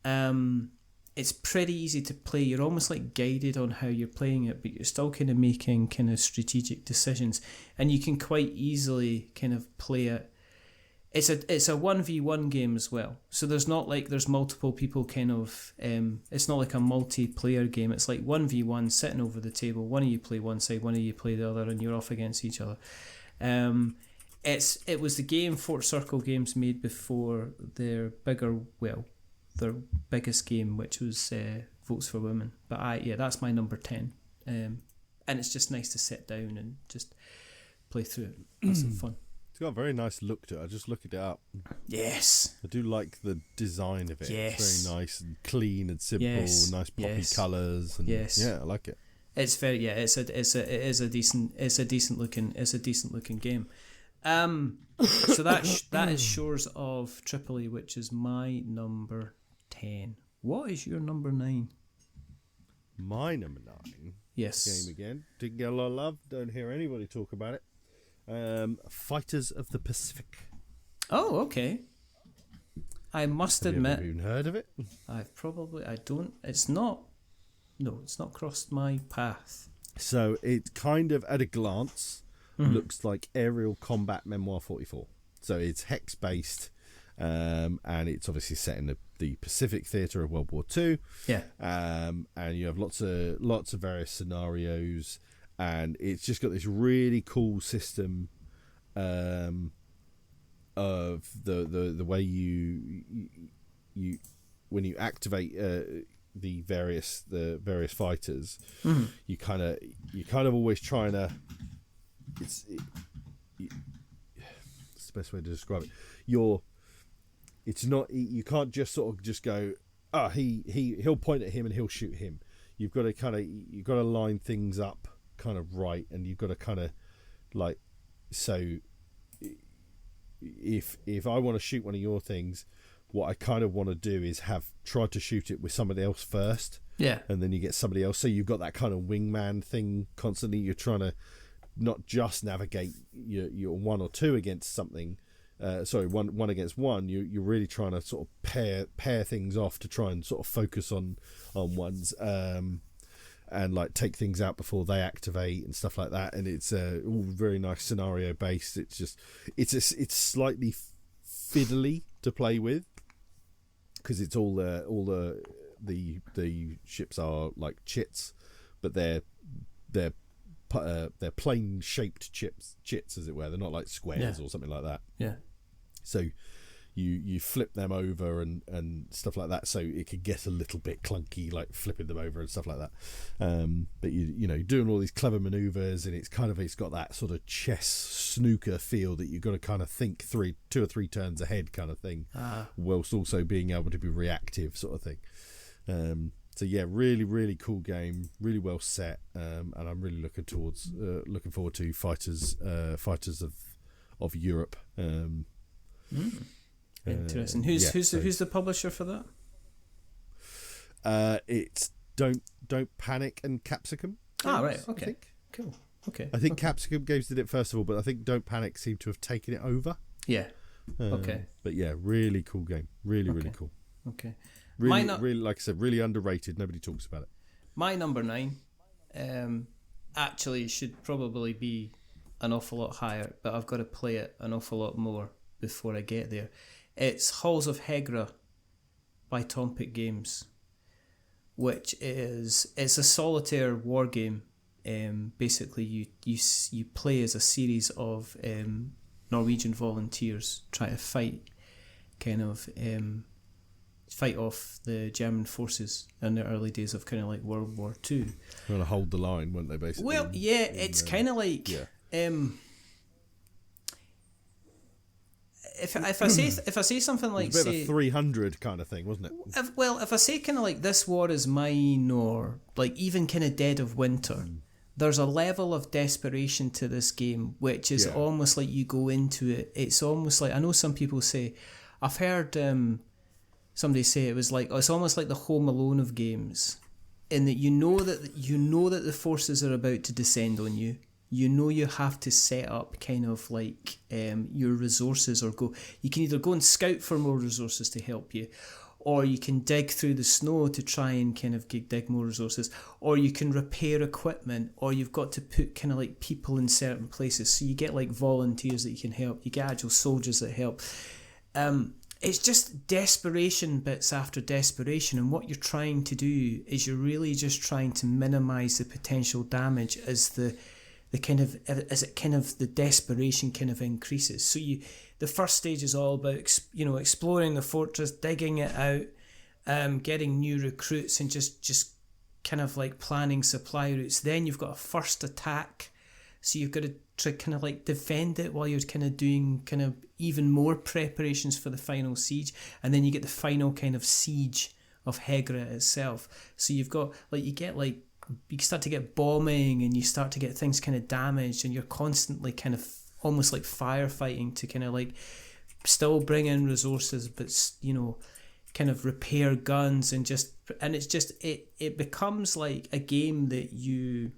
It's pretty easy to play. You're almost like guided on how you're playing it, but you're still kind of making kind of strategic decisions, and you can quite easily kind of play it. It's a 1v1 game as well, so there's not like there's multiple people kind of. It's not like a multiplayer game. It's like 1v1 sitting over the table. One of you play one side, one of you play the other, and you're off against each other. It was the game Fort Circle Games made before their biggest game, which was Votes for Women. But that's my number 10. And it's just nice to sit down and just play through it. Have some fun. It's got a very nice look to it. I just looked it up. Yes. I do like the design of it. Yes. It's very nice and clean and simple. Yes. Nice poppy Yes. colours. And Yes. Yeah, I like it. It's very It's a decent looking game. So that is Shores of Tripoli, which is my number 10. What is your number 9? My number 9. Yes. Game again. Didn't get a lot of love. Don't hear anybody talk about it. Fighters of the Pacific. Oh, okay. I must admit, have you even heard of it? It's not crossed my path. So it kind of, at a glance, looks like Aerial Combat Memoir 44. So it's hex based, and it's obviously set in the Pacific theatre of World War II. Yeah. And you have lots of various scenarios, and it's just got this really cool system of the way you when you activate the various fighters, you kind of always trying to it's the best way to describe it. You can't just sort of just go, he'll point at him and he'll shoot him. You've got to line things up kind of right, and you've got to kind of like, so if I want to shoot one of your things, what I kind of want to do is try to shoot it with somebody else first. Yeah. And then you get somebody else. So you've got that kind of wingman thing constantly. You're trying to not just navigate your one or two against something. One against one. You're really trying to sort of pair things off to try and sort of focus on ones, and like take things out before they activate and stuff like that. And it's all very nice scenario based. It's just it's slightly fiddly to play with, because it's all the ships are like chits, but they're plane shaped chits as it were. They're not like squares or something like that. Yeah. So you flip them over and stuff like that, so it could get a little bit clunky, like flipping them over and stuff like that. But you know, doing all these clever maneuvers, and it's got that sort of chess snooker feel that you've got to kind of think 2 or 3 turns ahead kind of thing, whilst also being able to be reactive sort of thing. So yeah, really, really cool game, really well set, and I'm really looking forward to Fighters of Europe. Interesting. Who's the publisher for that? It's Don't Panic and Capsicum. Right. Okay. Cool. Okay. I think Capsicum Games did it first of all, but I think Don't Panic seemed to have taken it over. Yeah. Okay. But yeah, really cool game. Really cool. Okay. Really, really, like I said, really underrated. Nobody talks about it. My number 9, actually should probably be an awful lot higher, but I've got to play it an awful lot more before I get there. It's Halls of Hegra by Tompic Games, which it's a solitaire war game. Basically, you play as a series of Norwegian volunteers try to fight off the German forces in the early days of kind of like World War II. They're going to hold the line, weren't they, basically? Well, yeah, it's kind of like... Yeah. If I say something like, it was a bit of a 300 kind of thing, wasn't it? If I say kind of like This War Is Mine, or like even kind of Dead of Winter, there's a level of desperation to this game, which is almost like you go into it. It's almost like, I know some people say, I've heard somebody say it was like, it's almost like the Home Alone of games, in that you know that the forces are about to descend on you. You know you have to set up kind of like your resources, or you can either go and scout for more resources to help you, or you can dig through the snow to try and kind of dig more resources, or you can repair equipment, or you've got to put kind of like people in certain places. So you get like volunteers that you can help, you get agile soldiers that help. It's just desperation bits after desperation, and what you're trying to do is you're really just trying to minimise the potential damage as the desperation kind of increases. So the first stage is all about exploring the fortress, digging it out, getting new recruits, and just kind of like planning supply routes. Then you've got a first attack, so you've got to try kind of like defend it while you're kind of doing kind of even more preparations for the final siege, and then you get the final kind of siege of Hegra itself. So you've got you start to get bombing, and you start to get things kind of damaged, and you're constantly kind of almost like firefighting to kind of like still bring in resources, but kind of repair guns, and it becomes like a game that you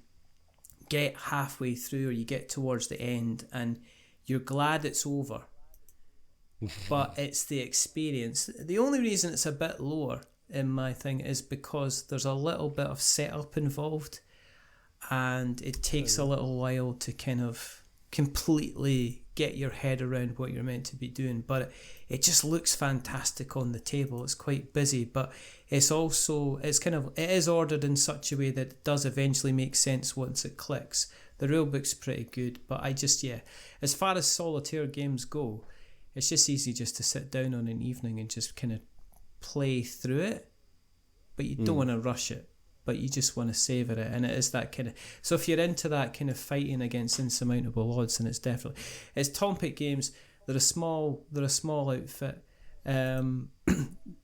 get halfway through, or you get towards the end, and you're glad it's over. But it's the experience. The only reason it's a bit lower in my thing is because there's a little bit of setup involved, and it takes a little while to kind of completely get your head around what you're meant to be doing. But it just looks fantastic on the table. It's quite busy, but it is ordered in such a way that it does eventually make sense once it clicks. The rulebook's pretty good, but as far as solitaire games go, it's just easy just to sit down on an evening and just kind of play through it, but you don't want to rush it, but you just want to savour it. And it is that kind of, so if you're into that kind of fighting against insurmountable odds, then it's Tompic Games. They're a small outfit.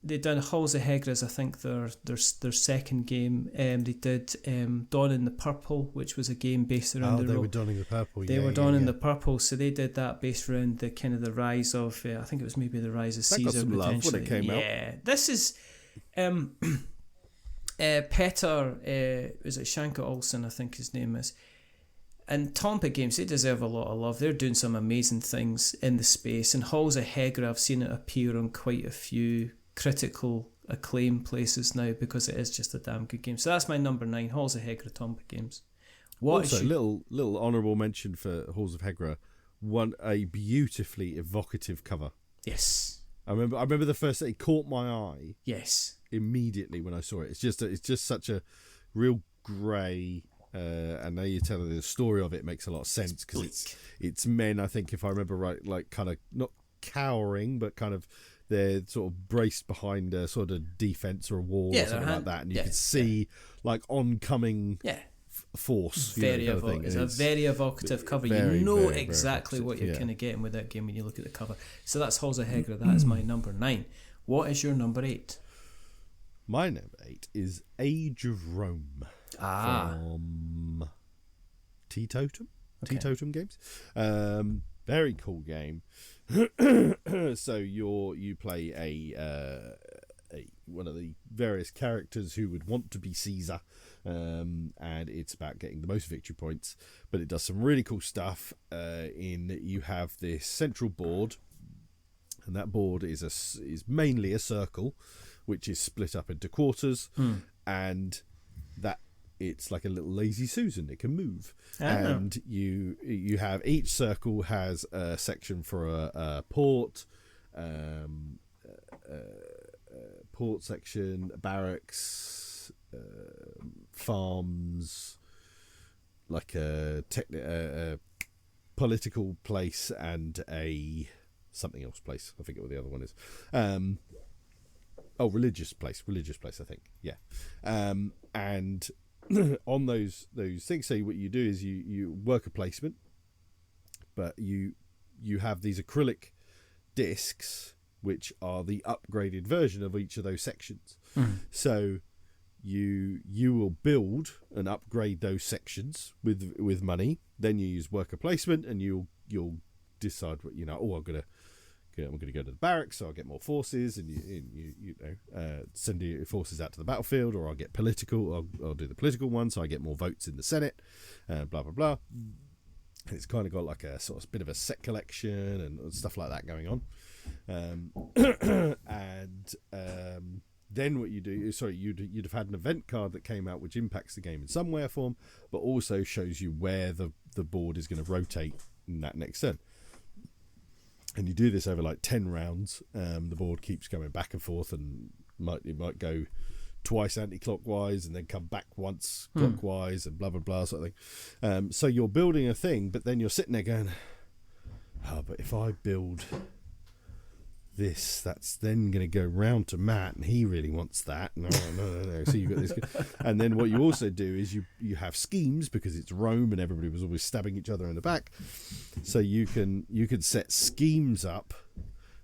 They've done Halls of Hegras, I think their second game. They did Dawn in the Purple, which was a game based around they were donning the purple. They were donning the purple, so they did that based around the kind of the rise of I think it was maybe the rise of that Caesar got some potentially. love when it came out. Yeah, this is Petter, is it Shanka Olsen, I think his name is. And Tompic Games, they deserve a lot of love. They're doing some amazing things in the space. And Halls of Hegra, I've seen it appear on quite a few critical acclaim places now, because it is just a damn good game. So that's my number 9, Halls of Hegra, Tompic Games. Little honourable mention for Halls of Hegra, a beautifully evocative cover. Yes. I remember the first, it caught my eye. Yes. Immediately when I saw it. It's just such a real grey. And now you're telling the story of it makes a lot of sense, because it's men, I think, if I remember right, like kind of not cowering, but kind of they're sort of braced behind a sort of defense or a wall or something like that, and you can see like oncoming force. It's a very evocative cover. You know exactly what you're kind of getting with that game when you look at the cover. So that's Halls of Hegra. That is my number 9. What is your number 8? My number 8 is Age of Rome. From Teetotum Games. Very cool game. So you play a one of the various characters who would want to be Caesar, and it's about getting the most victory points, but it does some really cool stuff. You have this central board, and that board is mainly a circle, which is split up into quarters, and that it's like a little lazy Susan. It can move, and you have, each circle has a section for a port, port section, barracks, farms, like a political place, and a something else place. I forget what the other one is. Religious place, I think. Yeah, and on those things, so what you do is you work a placement, but you have these acrylic discs which are the upgraded version of each of those sections. So you will build and upgrade those sections with money. Then you use worker placement, and you'll decide what I'm going to go to the barracks, so I'll get more forces, and you send your forces out to the battlefield, or I'll get political. I'll do the political one, so I get more votes in the Senate, blah blah blah. And it's kind of got like a sort of bit of a set collection and stuff like that going on. And then what you do is, you'd have had an event card that came out which impacts the game in some way or form, but also shows you where the board is going to rotate in that next turn. And you do this over like 10 rounds. The board keeps going back and forth, and it might go twice anti-clockwise and then come back once clockwise and blah blah blah sort of thing. So you're building a thing, but then you're sitting there going, oh, but if I build this, that's then going to go round to Matt, and he really wants that. No. So you've got this, and then what you also do is you have schemes, because it's Rome and everybody was always stabbing each other in the back. So you can set schemes up.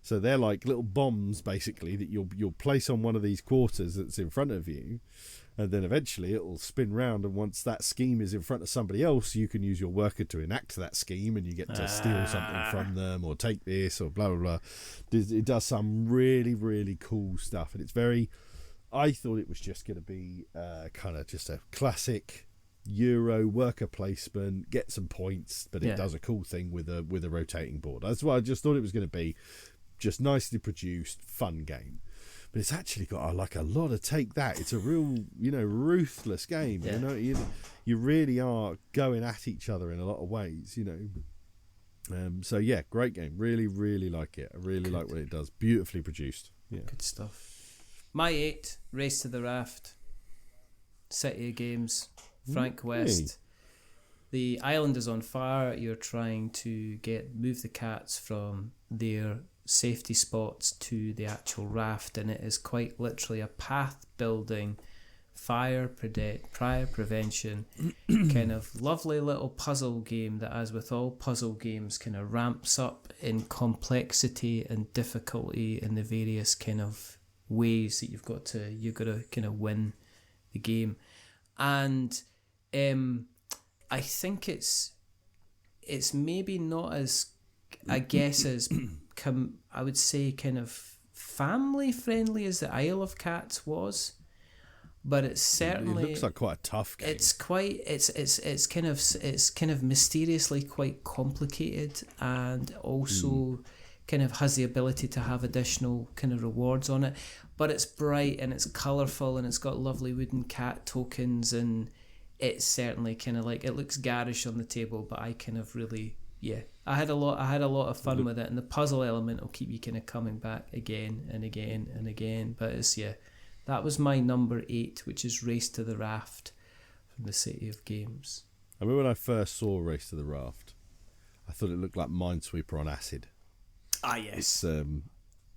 So they're like little bombs, basically, that you'll place on one of these quarters that's in front of you, and then eventually it'll spin round, and once that scheme is in front of somebody else, you can use your worker to enact that scheme, and you get to steal something from them, or take this, or blah blah blah. It does some really, really cool stuff, and it's very... I thought it was just going to be kind of just a classic Euro worker placement, get some points, but it does a cool thing with a rotating board. That's what I just thought it was going to be. Just nicely produced, fun game. But it's actually got a lot of take that. It's a real, ruthless game. Yeah. You really are going at each other in a lot of ways. So yeah, great game. Really, really like it. I really like what it does. Beautifully produced. Yeah, good stuff. My 8, Race to the Raft, City of Games, Frank West. The island is on fire. You're trying to move the cats from their safety spots to the actual raft, and it is quite literally a path building, fire prevention kind of lovely little puzzle game that, as with all puzzle games, kind of ramps up in complexity and difficulty in the various kind of ways that you've got to kind of win the game. And I think it's maybe not as, I guess, as I would say kind of family friendly as the Isle of Cats was, but it's certainly, it looks like quite a tough game. It's kind of mysteriously quite complicated, and also kind of has the ability to have additional kind of rewards on it. But it's bright and it's colourful and it's got lovely wooden cat tokens, and it's certainly kind of like, it looks garish on the table, but I kind of really, I had a lot of fun with it, and the puzzle element will keep you kind of coming back again and again and again. But it's, that was my number 8, which is Race to the Raft from the City of Games. I remember when I first saw Race to the Raft, I thought it looked like Minesweeper on acid. Ah, yes.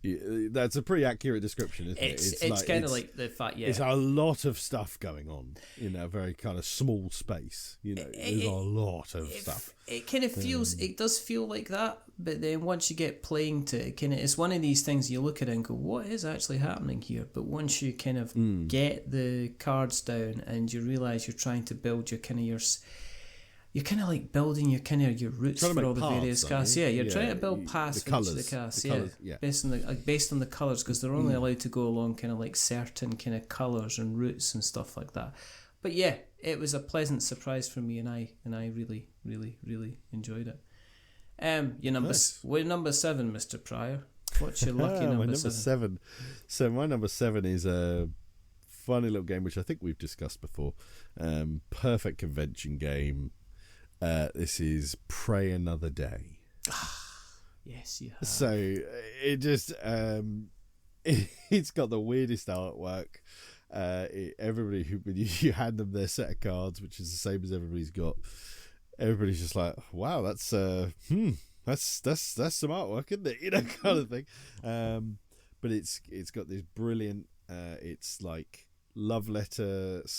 That's a pretty accurate description, isn't it? It's kind of like the fact, it's a lot of stuff going on in a very kind of small space. There's a lot of stuff. It kind of feels, it does feel like that, but then once you get playing to it, it's one of these things you look at it and go, what is actually happening here? But once you kind of get the cards down and you realise you're trying to build your kind of you're kind of like building your roots for all the various casts. Yeah, you're trying to build paths for each of the casts. Based on the colours, because they're only allowed to go along kind of like certain kind of colours and routes and stuff like that. But yeah, it was a pleasant surprise for me, and I really, really, really enjoyed it. Your number 7, Mr. Pryor. What's your lucky number 7? My number 7. So my number 7 is a funny little game which I think we've discussed before. Perfect convention game. This is Pray Another Day. Yes, you have. So it just it's got the weirdest artwork. Everybody when you hand them their set of cards, which is the same as everybody's got, everybody's just like, wow, that's some artwork, isn't it? Kind of thing. But it's got this brilliant. It's like love letter /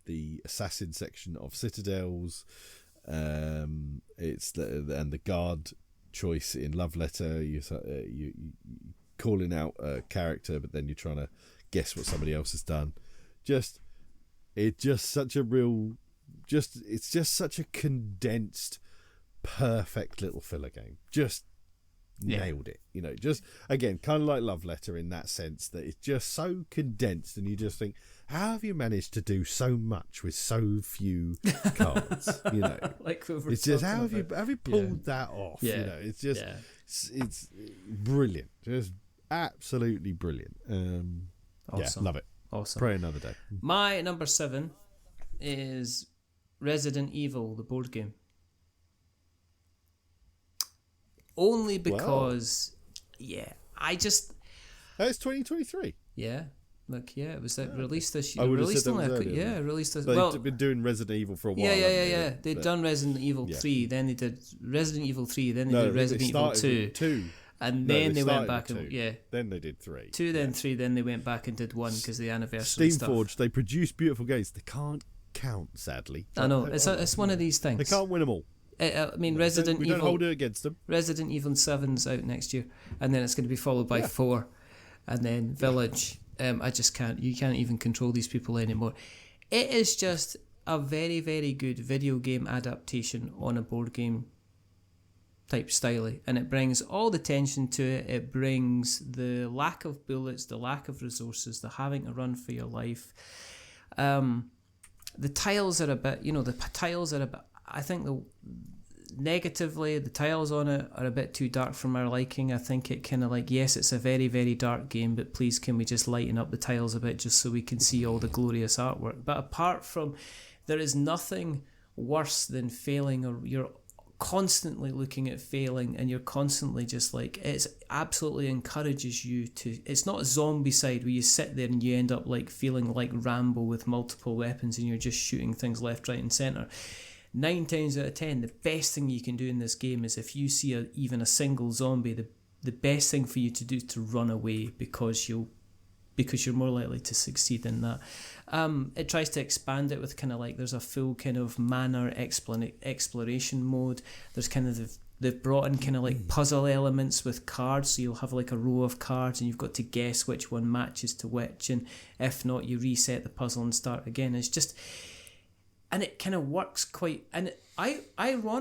the assassin section of Citadels. It's the guard choice in love letter. You calling out a character, but then you're trying to guess what somebody else has done. It's just such a condensed, perfect little filler game. Just nailed it. Just again, kind of like love letter in that sense, that it's just so condensed, and you just think, how have you managed to do so much with so few cards? Like it's just, how have you pulled that off? It's just it's brilliant, just absolutely brilliant. Awesome. Yeah, love it. Awesome. Pray another day. My number 7 is Resident Evil, the board game. Only because, It's 2023. Yeah. Look, it was released this I year. would have Released said that only was earlier. released this. They've been doing Resident Evil for a while. Yeah. They'd done Resident Evil 3, then they did Resident Evil 3, then they did Resident Evil 2. And then they went back and then they did 3. 2, then 3, then they went back and did 1 because the anniversary stuff. Steamforged, they produce beautiful games. They can't count, sadly. I know, it's one of these things. They can't win them all. I mean, Resident we Evil. don't hold it against them. Resident Evil 7's out next year, and then it's going to be followed by 4, and then Village. I just can't. You can't even control these people anymore. It is just a very, very good video game adaptation on a board game type style, and it brings all the tension to it. It brings the lack of bullets, the lack of resources, the having to run for your life. The tiles are a bit, I think negatively, the tiles on it are a bit too dark for my liking. I think it kind of yes, it's a very, very dark game, but please can we just lighten up the tiles a bit just so we can see all the glorious artwork. But apart from, there is nothing worse than failing, or you're constantly looking at failing and you're constantly just it absolutely encourages you to, it's not a zombie side where you sit there and you end up feeling like Rambo with multiple weapons and you're just shooting things left, right and centre. 9 times out of 10, the best thing you can do in this game is if you see even a single zombie, the best thing for you to do is to run away because you're more likely to succeed in that. It tries to expand it with there's a full kind of manor exploration mode. There's kind of they've brought in puzzle elements with cards, so you'll have a row of cards and you've got to guess which one matches to which, and if not, you reset the puzzle and start again. It's just. And it kind of works quite, and ironically,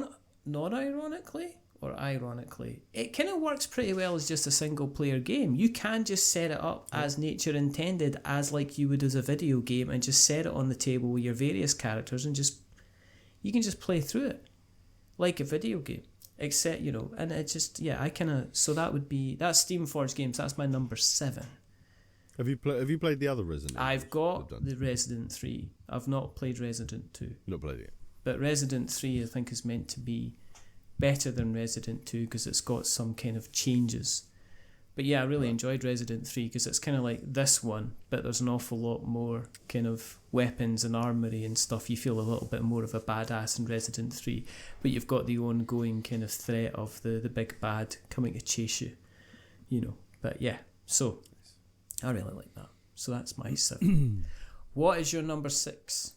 it kind of works pretty well as just a single player game. You can just set it up as nature intended, as you would as a video game, and just set it on the table with your various characters, and you can just play through it like a video game. Except, and it just, so that's Steamforged games. That's my number 7. Have you played the other Resident? I've got the Resident 3. I've not played Resident 2. Not played it. But Resident 3 I think is meant to be better than Resident 2 because it's got some kind of changes. But yeah, I really enjoyed Resident 3 because it's kind of like this one, but there's an awful lot more kind of weapons and armory and stuff. You feel a little bit more of a badass in Resident 3, but you've got the ongoing kind of threat of the big bad coming to chase you, But yeah, so I really like that. So that's my 7. What is your number 6?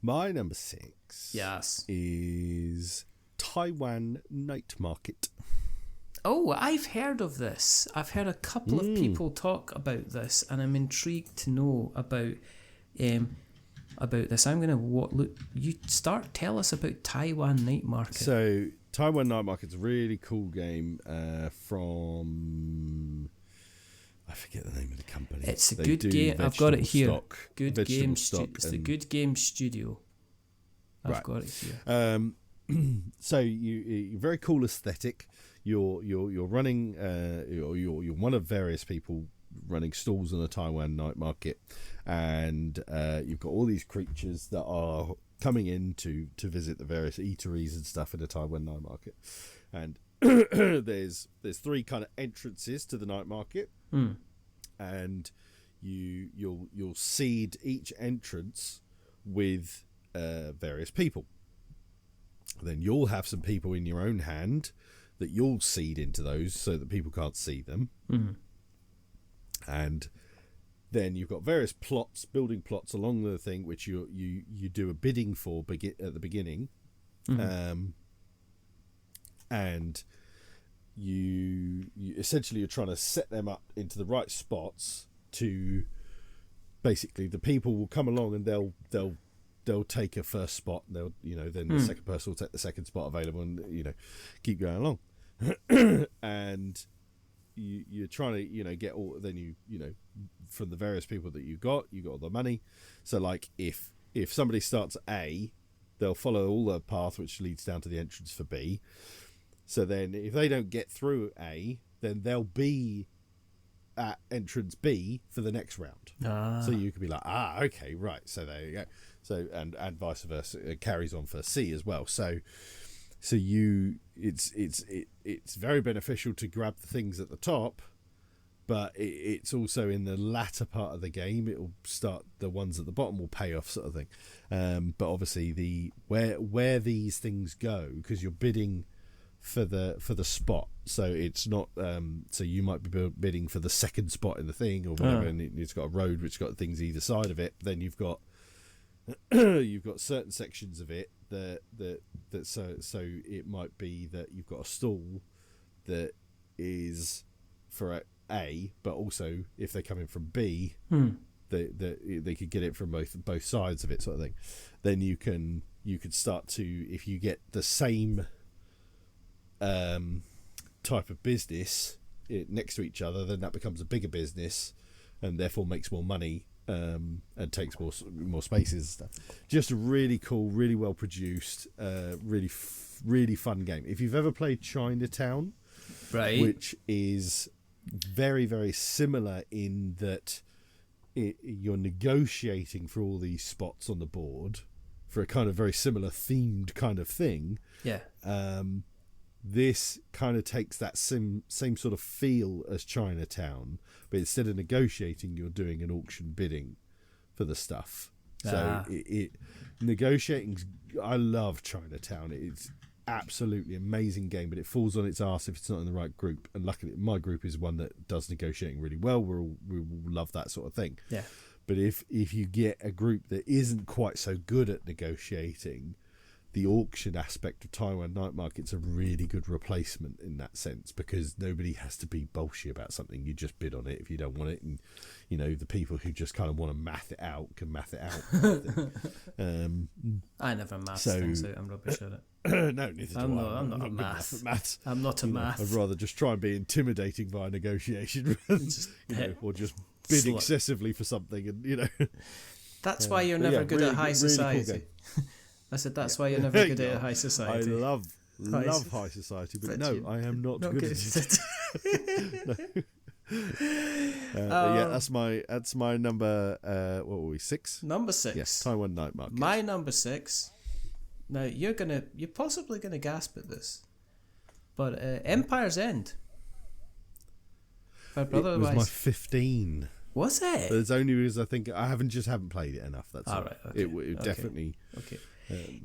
My number 6 is Taiwan Night Market. Oh, I've heard of this. I've heard a couple of people talk about this, and I'm intrigued to know about this. I'm going to tell us about Taiwan Night Market. So Taiwan Night Market's a really cool game from... I forget the name of the company. It's a good game. I've got it here. Good Game Studio. It's the Good Game Studio. I've got it here. So you're very cool aesthetic. You're running. You're one of various people running stalls on a Taiwan night market, and you've got all these creatures that are coming in to visit the various eateries and stuff in the Taiwan night market, and there's 3 kind of entrances to the night market. And you'll seed each entrance with various people. Then you'll have some people in your own hand that you'll seed into those so that people can't see them. And then you've got various building plots along the thing, which you do a bidding for at the beginning. And you essentially, you're trying to set them up into the right spots to basically, the people will come along and they'll take a first spot, and they'll then the second person will take the second spot available, and keep going along. And you're trying to get all, then from the various people that you got all the money. So if somebody starts A, they'll follow all the path which leads down to the entrance for B. So then if they don't get through A, then they'll be at entrance B for the next round. So you could be like, okay, right. So there you go. So and vice versa, it carries on for C as well. So it's very beneficial to grab the things at the top, but it's also in the latter part of the game. It'll start, the ones at the bottom will pay off, sort of thing. But obviously where these things go, because you're bidding for the spot, so it's not so you might be bidding for the second spot in the thing or whatever, and it's got a road which got things either side of it. Then you've got certain sections of it that so it might be that you've got a stall that is for A, but also if they're coming from B, they could get it from both sides of it, sort of thing. Then you could start to, if you get the same type of business next to each other, then that becomes a bigger business and therefore makes more money, and takes more spaces and stuff. Just a really cool, really well produced, really fun game. If you've ever played Chinatown, right, which is very, very similar in that you're negotiating for all these spots on the board for a kind of very similar themed kind of thing. Yeah. This kind of takes that same sort of feel as Chinatown, but instead of negotiating, you're doing an auction bidding for the stuff. So negotiating, I love Chinatown. It's absolutely amazing game, but it falls on its arse if it's not in the right group. And luckily, my group is one that does negotiating really well. We will love that sort of thing. Yeah. But if you get a group that isn't quite so good at negotiating, the auction aspect of Taiwan Night Market's a really good replacement in that sense, because nobody has to be bullshit about something. You just bid on it if you don't want it, and the people who just kind of want to math it out can math it out. I never math things out. I'm rubbish at it. No, neither do I. I'm not a maths. I'm not a math. I'd rather just try and be intimidating via negotiation, or just bid excessively for something, and That's why you're never good at high society. Cool. I said that's why you're never good at high society. I love high society, but no, I am not good at it. Yeah, that's my number. What were we, 6? Number 6. Yes, Taiwan Night Market. My number 6. Now you're possibly gonna gasp at this, but Empire's End. My brother it was my 15. Was it? But it's only because I think I haven't played it enough. That's all. Right. Okay. It definitely. Okay.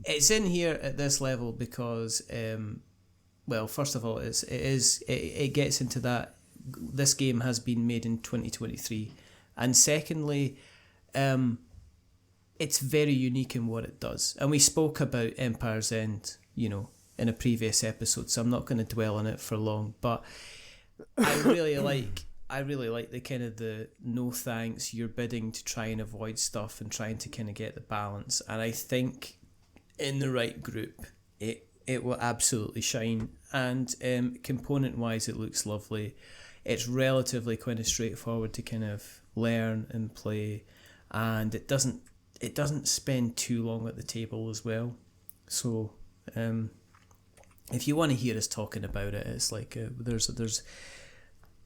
It's in here at this level because, well, first of all, it gets into that this game has been made in 2023, and secondly, it's very unique in what it does. And we spoke about Empire's End, in a previous episode, so I'm not going to dwell on it for long. But I really like the kind of the no thanks, you're bidding to try and avoid stuff and trying to kind of get the balance. And I think in the right group, it will absolutely shine. And component wise, it looks lovely. It's relatively kind of straightforward to kind of learn and play, and it doesn't spend too long at the table as well. So if you want to hear us talking about it, it's like there's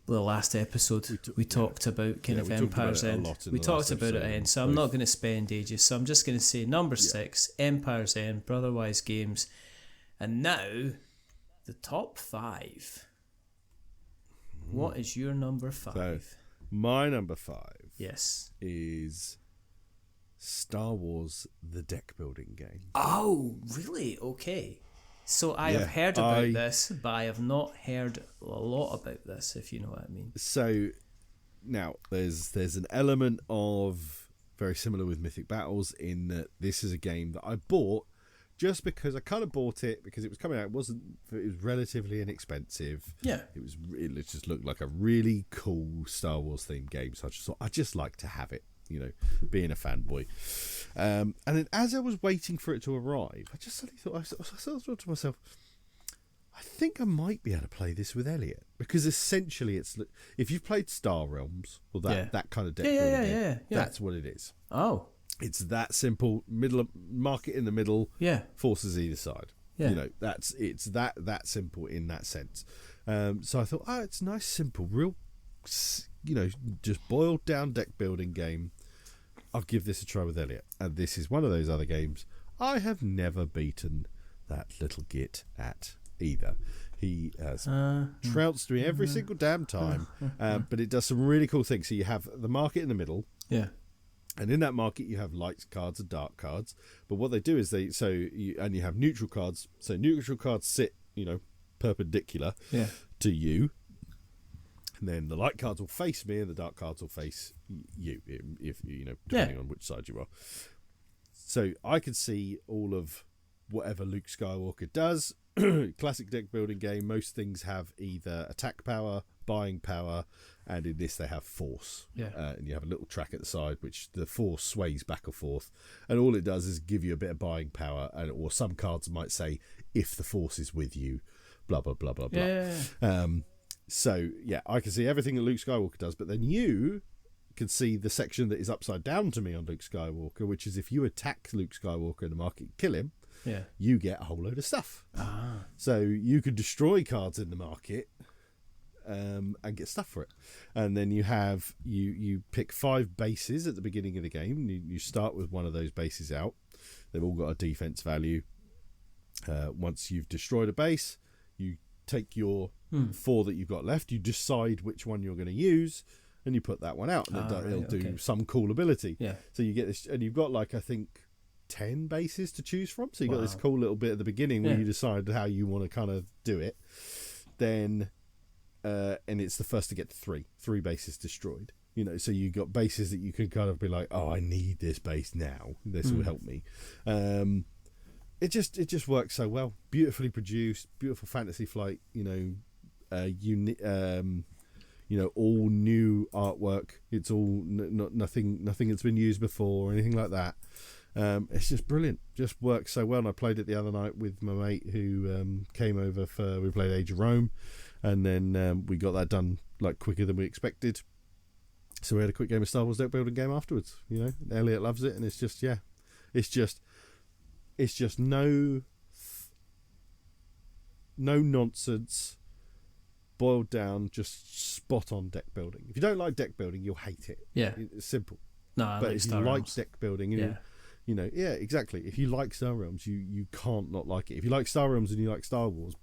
the last episode we talked about kind of Empire's End. We talked about it End, so I'm not going to spend ages. So I'm just going to say number 6, Empire's End, Brotherwise Games, and now the top 5. What is your number 5? So, my number 5. Yes. Is Star Wars: The Deck Building Game. Oh, really? Okay. So I have heard about this, but I have not heard a lot about this, if you know what I mean. So now there's an element of very similar with Mythic Battles in that this is a game that I bought just because I kind of bought it because it was coming out. It was relatively inexpensive. Yeah. It just looked like a really cool Star Wars themed game. So I just thought I'd just like to have it, being a fanboy. And then as I was waiting for it to arrive, I just suddenly thought, I thought to myself, I think I might be able to play this with Elliot, because essentially it's, if you've played Star Realms or that kind of deck building game, that's what it is. Oh, it's that simple. Middle market in the middle. Yeah, forces either side. You know, it's that simple in that sense. So I thought, it's nice, simple, real, you know, just boiled down deck building game. I'll give this a try with Elliot. And this is one of those other games I have never beaten that little git at either. He has trounced me every single damn time. But it does some really cool things. So you have the market in the middle. Yeah. And in that market, you have light cards and dark cards. But what they do is you have neutral cards. So neutral cards sit, you know, perpendicular to you. And then the light cards will face me, and the dark cards will face you, if you know, depending on which side you are. So I can see all of whatever Luke Skywalker does. Classic deck building game. Most things have either attack power, buying power, and in this they have force. And you have a little track at the side which the force sways back and forth, and all it does is give you a bit of buying power, or some cards might say if the force is with you, blah blah blah blah blah. So yeah, I can see everything that Luke Skywalker does, but then you can see the section that is upside down to me on Luke Skywalker, which is if you attack Luke Skywalker in the market and kill him, you get a whole load of stuff. So you could destroy cards in the market and get stuff for it. And then you have you pick 5 bases at the beginning of the game. You start with one of those bases out. They've all got a defense value. Once you've destroyed a base, you take your 4 that you've got left. You decide which one you're going to use, and you put that one out, and it'll do some cool ability. So you get this, and you've got like I think 10 bases to choose from. So you've got this cool little bit at the beginning where you decide how you want to kind of do it. Then and it's the first to get to 3 bases destroyed. You know, so you got bases that you can kind of be like, oh, I need this base now. This will help me. It just works so well. Beautifully produced, beautiful fantasy flight. You know, all new artwork. It's all nothing that's been used before or anything like that. It's just brilliant. Just works so well. And I played it the other night with my mate who came over we played Age of Rome, and then we got that done like quicker than we expected. So we had a quick game of Star Wars deck building game afterwards. You know, Elliot loves it, and it's just no nonsense, boiled down, just spot on deck building. If you don't like deck building, you'll hate it. It's simple. But if you like deck building, you know, exactly. If you like Star Realms, you can't not like it. If you like Star Realms and you like Star Wars,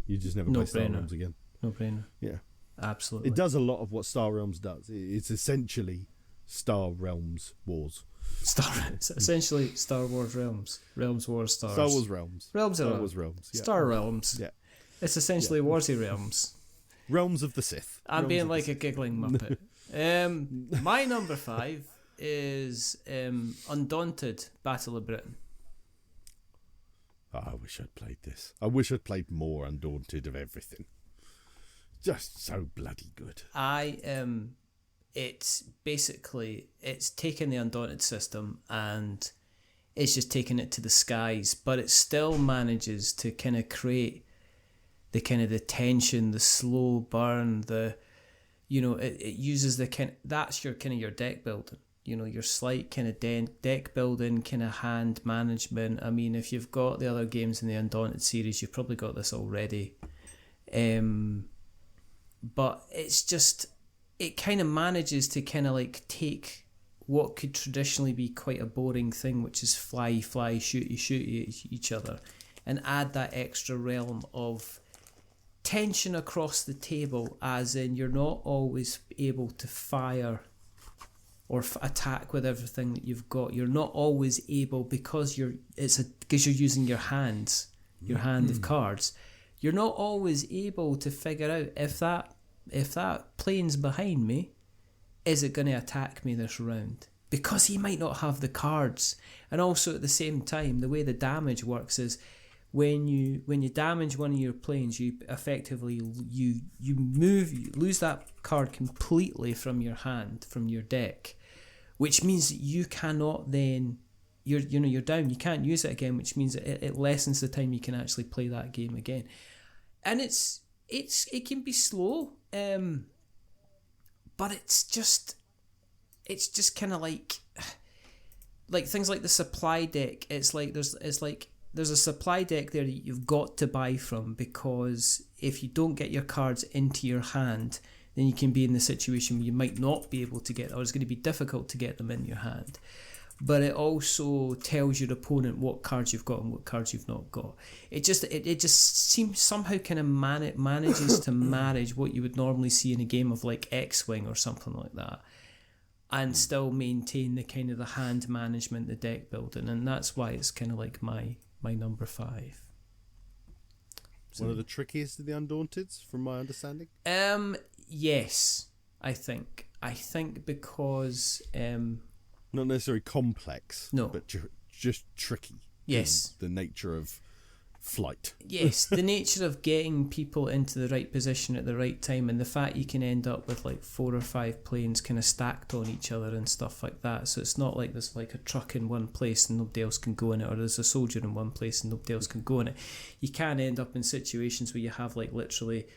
you just never play Star Realms again. No brainer. Yeah, absolutely. It does a lot of what Star Realms does. It's essentially Star Realms Wars. Essentially Star Wars Realms. Realms Wars Stars. Star Wars Realms. Star Wars Realms. Yeah. Star Realms. Yeah. It's essentially Warsy Realms. Realms of the Sith. I'm being like a giggling Muppet. My number 5 is Undaunted Battle of Britain. Oh, I wish I'd played this. I wish I'd played more Undaunted of everything. Just so bloody good. It's basically, it's taken the Undaunted system and it's just taken it to the skies, but it still manages to kind of create the kind of the tension, the slow burn, it uses the kind, that's your kind of your deck building, you know, your slight kind of deck building, kind of hand management. I mean, if you've got the other games in the Undaunted series, you've probably got this already. But it's just, it kind of manages to kind of like take what could traditionally be quite a boring thing, which is fly, shooty each other, and add that extra realm of tension across the table, as in you're not always able to fire or attack with everything that you've got. You're not always able, because you're using your hands, your hand of cards. You're not always able to figure out if that plane's behind me, is it going to attack me this round? Because he might not have the cards. And also at the same time, the way the damage works is when you damage one of your planes, you effectively you lose that card completely from your hand, from your deck, which means that you cannot then you're down. You can't use it again, which means it lessens the time you can actually play that game again. And it can be slow, but it's just kind of like things like the supply deck. It's like there's a supply deck there that you've got to buy from, because if you don't get your cards into your hand, then you can be in the situation where you might not be able to get, or it's going to be difficult to get them in your hand. But it also tells your opponent what cards you've got and what cards you've not got. It just seems somehow kind of manages to manage what you would normally see in a game of like X-Wing or something like that, and still maintain the kind of the hand management, the deck building, and that's why it's kind of like my number 5. So, one of the trickiest of the Undaunteds, from my understanding. Yes, I think because not necessarily complex, no, but just tricky. Yes, the nature of flight. Yes, the nature of getting people into the right position at the right time, and the fact you can end up with like 4 or 5 planes kind of stacked on each other and stuff like that. So it's not like there's like a truck in one place and nobody else can go in it, or there's a soldier in one place and nobody else can go in it. You can end up in situations where you have like literally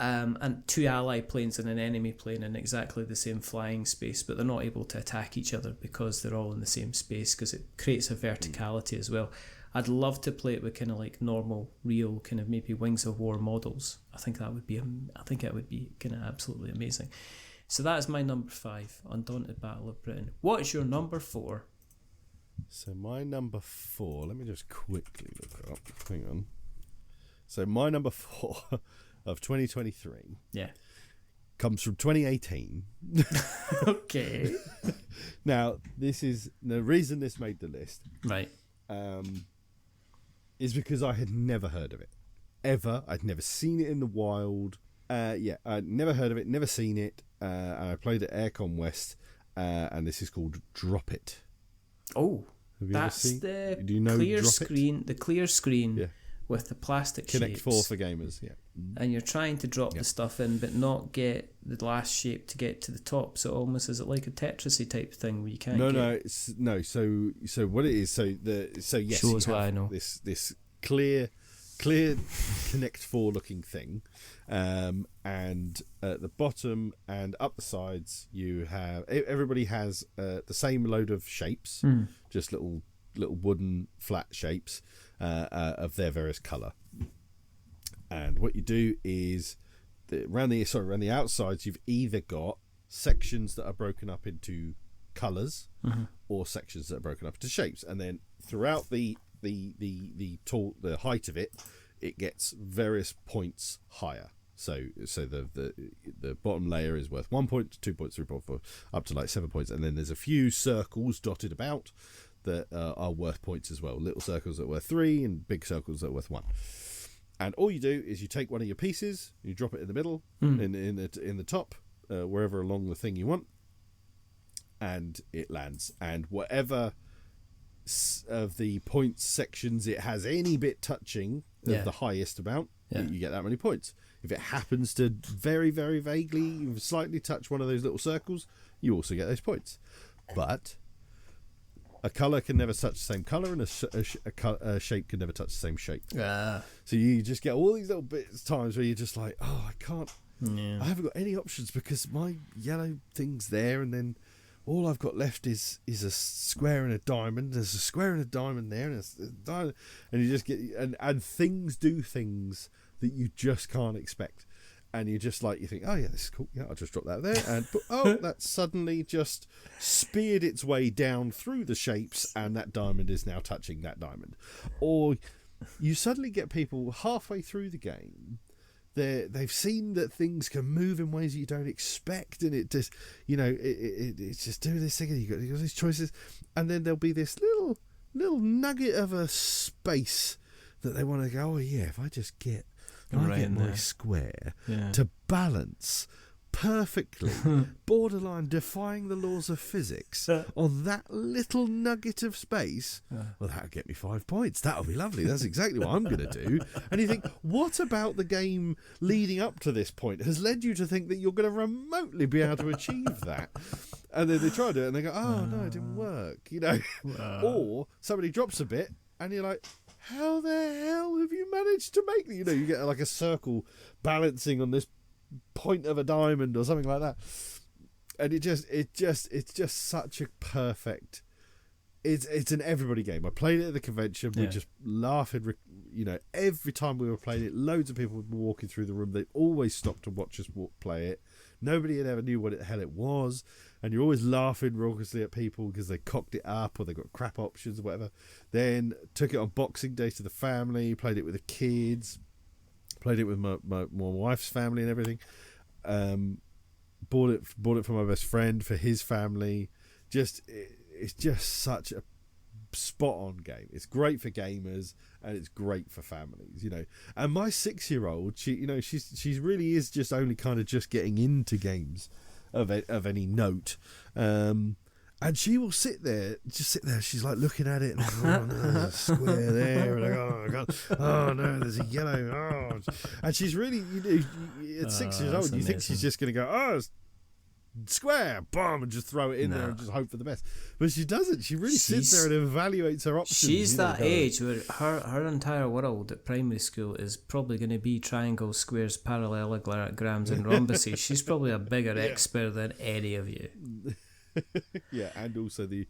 and 2 ally planes and an enemy plane in exactly the same flying space, but they're not able to attack each other because they're all in the same space, because it creates a verticality as well. I'd love to play it with kind of like normal, real kind of maybe Wings of War models. I think it would be kind of absolutely amazing. So that is my number 5, Undaunted Battle of Britain. What is your number 4? So my number 4, let me just quickly look it up. Hang on. So my number 4 of 2023 comes from 2018. Okay. Now, this is the reason this made the list. Right. Is because I had never heard of it. Ever. I'd never seen it in the wild. I'd never heard of it, never seen it. And I played at Aircon West, and this is called Drop It. Oh, have you that's ever seen? the Do you know clear Drop screen. It? The clear screen with the plastic Connect shapes. 4 for gamers, And you're trying to drop the stuff in, but not get the last shape to get to the top. So almost is it like a Tetrisy type thing where you can't? No. So what it is? So yes. Shows what I know. This clear Connect 4 looking thing, and at the bottom and up the sides you have everybody has the same load of shapes, just little wooden flat shapes of their various colour. And what you do is around the outsides you've either got sections that are broken up into colours, or sections that are broken up into shapes, and then throughout the height of it gets various points higher. So the bottom layer is worth 1 point, 2 points, 3 points, 4, up to like 7 points, and then there's a few circles dotted about that are worth points as well. Little circles that are worth 3 and big circles that are worth 1. And all you do is you take one of your pieces, you drop it in the middle, in the top, wherever along the thing you want, and it lands. And whatever of the points sections it has any bit touching of the highest amount, you get that many points. If it happens to very, very vaguely, slightly touch one of those little circles, you also get those points. But a colour can never touch the same colour, and a shape can never touch the same shape. So you just get all these little bits times where you're just like, oh, I haven't got any options because my yellow thing's there, and then all I've got left is a square and a diamond. There's a square and a diamond there, and a diamond, and you just get and things do things that you just can't expect. And you just you think, oh yeah, this is cool. Yeah, I'll just drop that there. And that suddenly just speared its way down through the shapes, and that diamond is now touching that diamond. Or you suddenly get people halfway through the game, they've seen that things can move in ways that you don't expect, and it just, it's just doing this thing, and you got these choices, and then there'll be this little nugget of a space that they want to go, oh yeah, if I just get my square to balance perfectly, borderline defying the laws of physics on that little nugget of space, well, that'll get me 5 points. That'll be lovely. That's exactly what I'm going to do. And you think, what about the game leading up to this point has led you to think that you're going to remotely be able to achieve that? And then they try to do it and they go, oh no, it didn't work, Or somebody drops a bit and you're like, how the hell have you managed to make it? You get like a circle balancing on this point of a diamond or something like that. And it's just such a perfect it's an everybody game. I played it at the convention. We just laughing, every time we were playing it, loads of people would be walking through the room. They always stopped to watch us play it. Nobody had ever knew what the hell it was, and you're always laughing raucously at people because they cocked it up or they got crap options or whatever. Then took it on Boxing Day to the family, played it with the kids, played it with my wife's family and everything. Bought it for my best friend, for his family. It's just such a spot on game. It's great for gamers and it's great for families, And my 6-year-old, she really is just only kind of just getting into games of any note. And she will sit there. She's like looking at it, and oh no, there's a square there, and oh god, oh no, there's a yellow, oh, and she's really, at 6 years old, you think she's just going to go, oh, it's square, bomb, and just throw it in there and just hope for the best. But she doesn't. She really sits there and evaluates her options. She's that age where her entire world at primary school is probably going to be triangles, squares, parallelograms, and rhombuses. She's probably a bigger expert than any of you. Yeah, and also the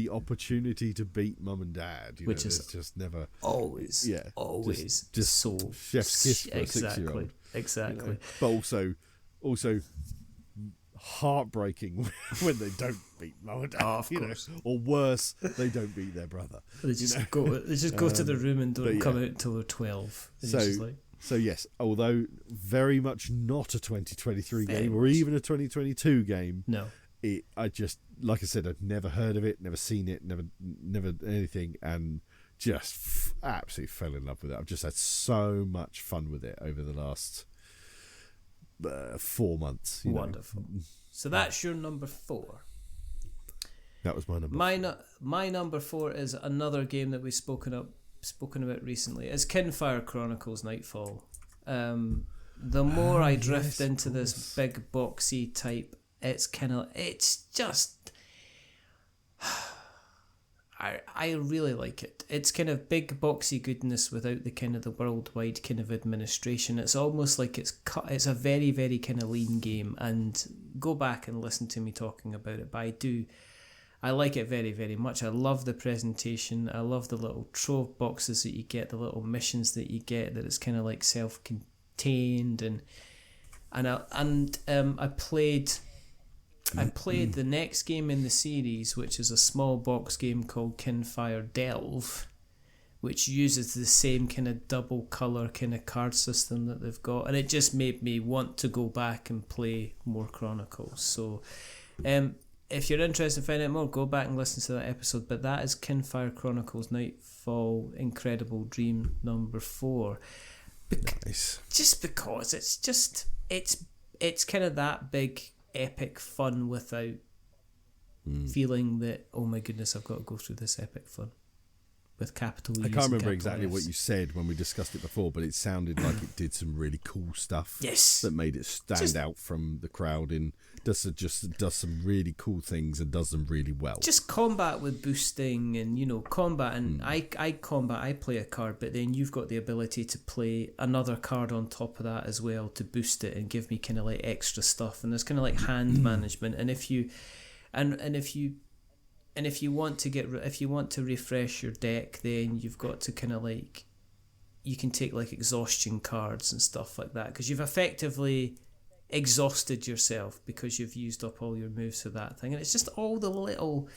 opportunity to beat mum and dad, which is just never always just so chef's kiss for a 6-year-old. Exactly. But also heartbreaking when they don't beat mum and dad, or worse, they don't beat their brother. They just go to the room and don't come out until they're 12. So yes, although very much not a 2023 game or even a 2022 game. No. I just, like I said, I'd never heard of it, never seen it, never anything, and just absolutely fell in love with it. I've just had so much fun with it over the last 4 months. Wonderful. So that's your number 4. That was my number. My number 4 is another game that we've spoken about recently. It's Kinfire Chronicles Nightfall. The more I drift into this big boxy type, it's just I really like it. It's kind of big boxy goodness without the kind of the worldwide kind of administration. It's almost like it's a very, very kind of lean game, and go back and listen to me talking about it, but I like it very, very much. I love the presentation. I love the little trove boxes that you get, the little missions that you get, that it's kind of like self-contained, and I played the next game in the series, which is a small box game called Kinfire Delve, which uses the same kind of double colour kind of card system that they've got, and it just made me want to go back and play more Chronicles. So if you're interested in finding out more, go back and listen to that episode. But that is Kinfire Chronicles Nightfall Incredible Dream number 4. Nice. Just because it's kind of that big epic fun without feeling that, oh my goodness, I've got to go through this epic fun with capital E. I can't remember exactly what you said when we discussed it before, but it sounded like it did some really cool stuff. Yes, that made it stand out from the crowd. And does some really cool things and does them really well. Just combat with boosting and combat, and I play a card, but then you've got the ability to play another card on top of that as well to boost it and give me kind of like extra stuff. And there's kind of like hand management, and if you want to refresh your deck, then you've got to kind of like, you can take like exhaustion cards and stuff like that, because you've effectively exhausted yourself because you've used up all your moves for that thing. And it's just all the little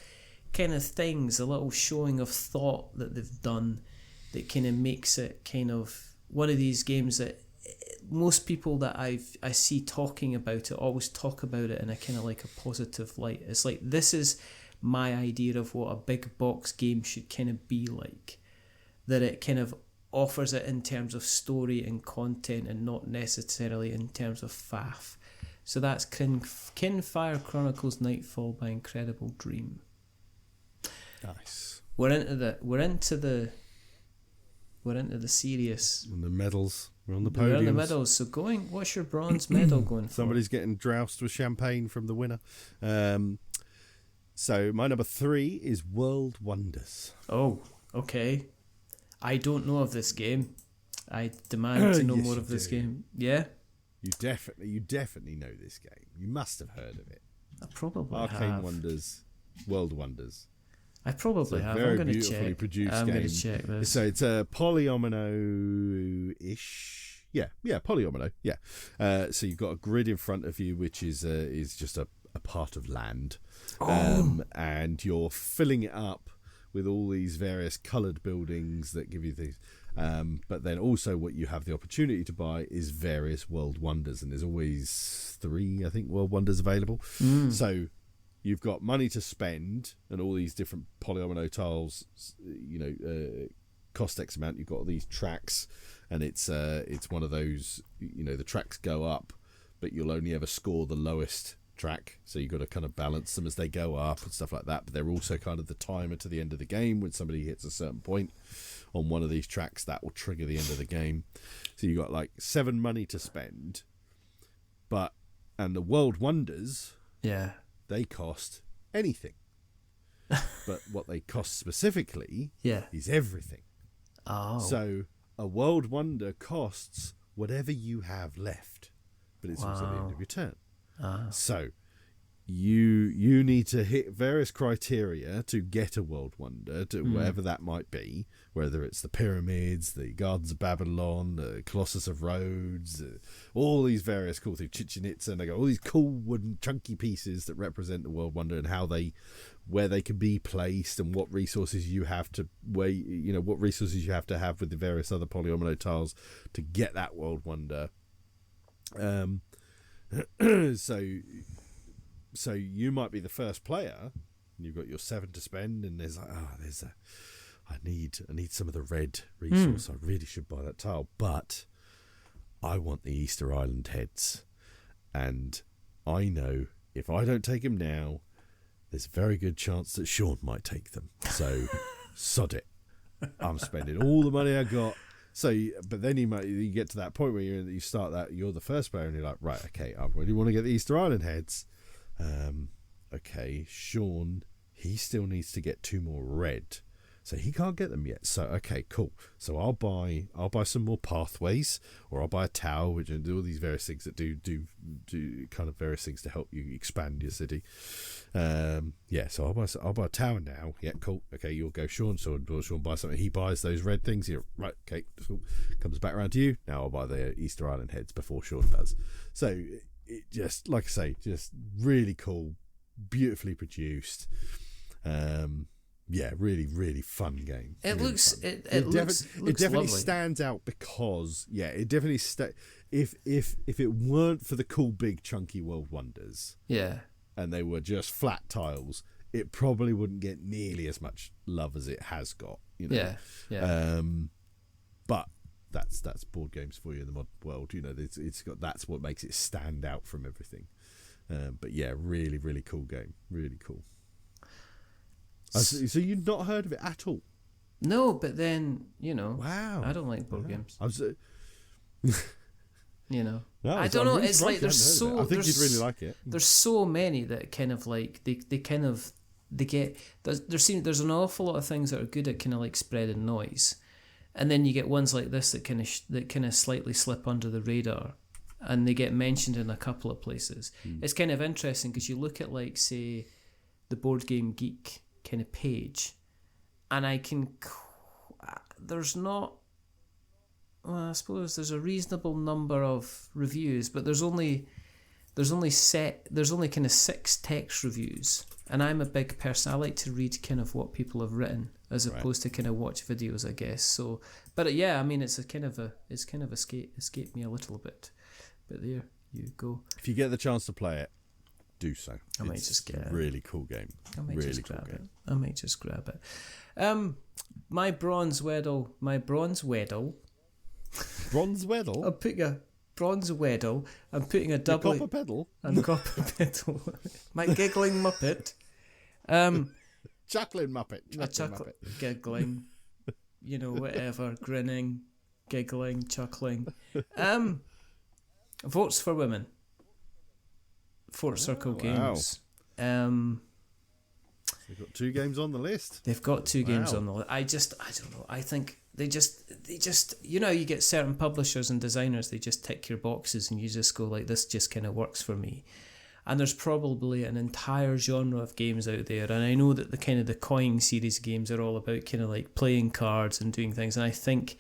kind of things, a little showing of thought that they've done that kind of makes it kind of one of these games that most people that I see talking about it always talk about it in a kind of like a positive light. It's like, this is my idea of what a big box game should kind of be like, that it kind of offers it in terms of story and content and not necessarily in terms of faff. So that's Kinfire Chronicles Nightfall by Incredible Dream. Nice. We're into the serious. And the medals. We're on the podiums. We're on the medals. So what's your bronze medal going for? Somebody's getting doused with champagne from the winner. So my number 3 is World Wonders. Oh, okay. I don't know of this game. I demand to know more of this game. Yeah? You definitely know this game. You must have heard of it. I probably Arcane have. Wonders, World Wonders. I probably have. Very I'm going to beautifully check. produced I'm game. going to check this. So it's a polyomino-ish. Yeah, polyomino. Yeah. So you've got a grid in front of you, which is just a part of land, and you're filling it up with all these various coloured buildings that give you these. But then also what you have the opportunity to buy is various world wonders, and there's always 3, I think, world wonders available. So you've got money to spend, and all these different polyomino tiles, cost X amount. You've got all these tracks, and it's one of those, the tracks go up, but you'll only ever score the lowest track, so you've got to kind of balance them as they go up and stuff like that. But they're also kind of the timer to the end of the game. When somebody hits a certain point on one of these tracks, that will trigger the end of the game. So you've got like 7 money to spend, and the world wonders, they cost anything. But what they cost specifically is everything. So a world wonder costs whatever you have left, but it's also the end of your turn. So you need to hit various criteria to get a world wonder, to whatever that might be, whether it's the pyramids, the Gardens of Babylon, the Colossus of Rhodes, all these various cool things, Chichen Itza, and they got all these cool wooden chunky pieces that represent the world wonder and where they can be placed, and what resources you have to what resources you have to have with the various other polyomino tiles to get that world wonder. So you might be the first player, and you've got your 7 to spend, and there's like, I need some of the red resource. I really should buy that tile, but I want the Easter Island heads, and I know if I don't take them now, there's a very good chance that Sean might take them. So sod it. I'm spending all the money I got. So, but then you get to that point where you start that, you're the first player, and you're like, right, okay, I really want to get the Easter Island heads. Okay, Sean, he still needs to get 2 more red, so he can't get them yet. So, okay, cool. So I'll buy some more pathways, or I'll buy a tower, which do all these various things that do kind of various things to help you expand your city. So I'll buy a tower now. Yeah, cool. Okay, you'll go Sean. So Sean buys something. He buys those red things. You're right. Okay, cool. Comes back around to you. Now I'll buy the Easter Island heads before Sean does. So it just, like I say, just really cool, beautifully produced. Really, really fun game. It really looks fun. it definitely lovely. stands out because it definitely if it weren't for the cool big chunky world wonders, and they were just flat tiles, it probably wouldn't get nearly as much love as it has got. But that's board games for you in the modern world. It's got, that's what makes it stand out from everything. But yeah, really, really cool game. Really cool. So you've not heard of it at all? No, but then Wow. I don't like board games. I was. No, I don't know. really It's surprised like you there's hadn't heard of it. I think you'd really like it. There's so many that kind of like they get. There's an awful lot of things that are good at kind of like spreading noise, and then you get ones like this that kind of slightly slip under the radar, and they get mentioned in a couple of places. It's kind of interesting because you look at, like, say, the Board Game Geek kind of page, and there's not. Well, I suppose there's a reasonable number of reviews, but there's only kind of 6 text reviews, and I'm a big person. I like to read kind of what people have written as opposed to kind of watch videos, I guess. So, but yeah, I mean, it's kind of escaped me a little bit, but there you go. If you get the chance to play it, do so. I might just get it. Really cool game. I might really just cool grab game. it. I might just grab it. My bronze wedel. Bronze wedel. I'm putting a bronze wedel. I'm putting a double. Copper pedal. And copper pedal. My giggling Muppet. Chuckling Muppet. Muppet. Giggling. Whatever. Grinning. Giggling. Chuckling. Votes for Women. Fort Circle Games. They've got 2 games on the list. They've got 2 games on the list. I don't know. I think they just you get certain publishers and designers, they just tick your boxes and you just go like, this just kind of works for me. And there's probably an entire genre of games out there, and I know that the kind of the coin series games are all about kind of like playing cards and doing things, and I think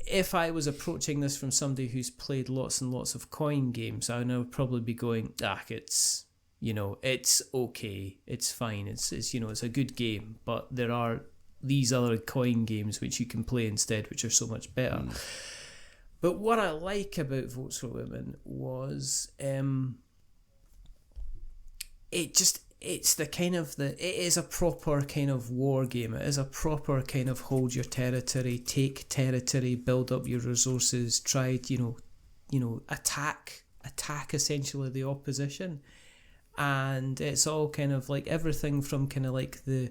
if I was approaching this from somebody who's played lots and lots of coin games, I would probably be going, it's, you know, it's okay, it's fine, it's you know, it's a good game, but there are these other coin games which you can play instead, which are so much better. But what I like about Votes for Women was it is a proper kind of war game. It is a proper kind of hold your territory, take territory, build up your resources, try you know attack essentially the opposition. And it's all kind of like everything from kind of like the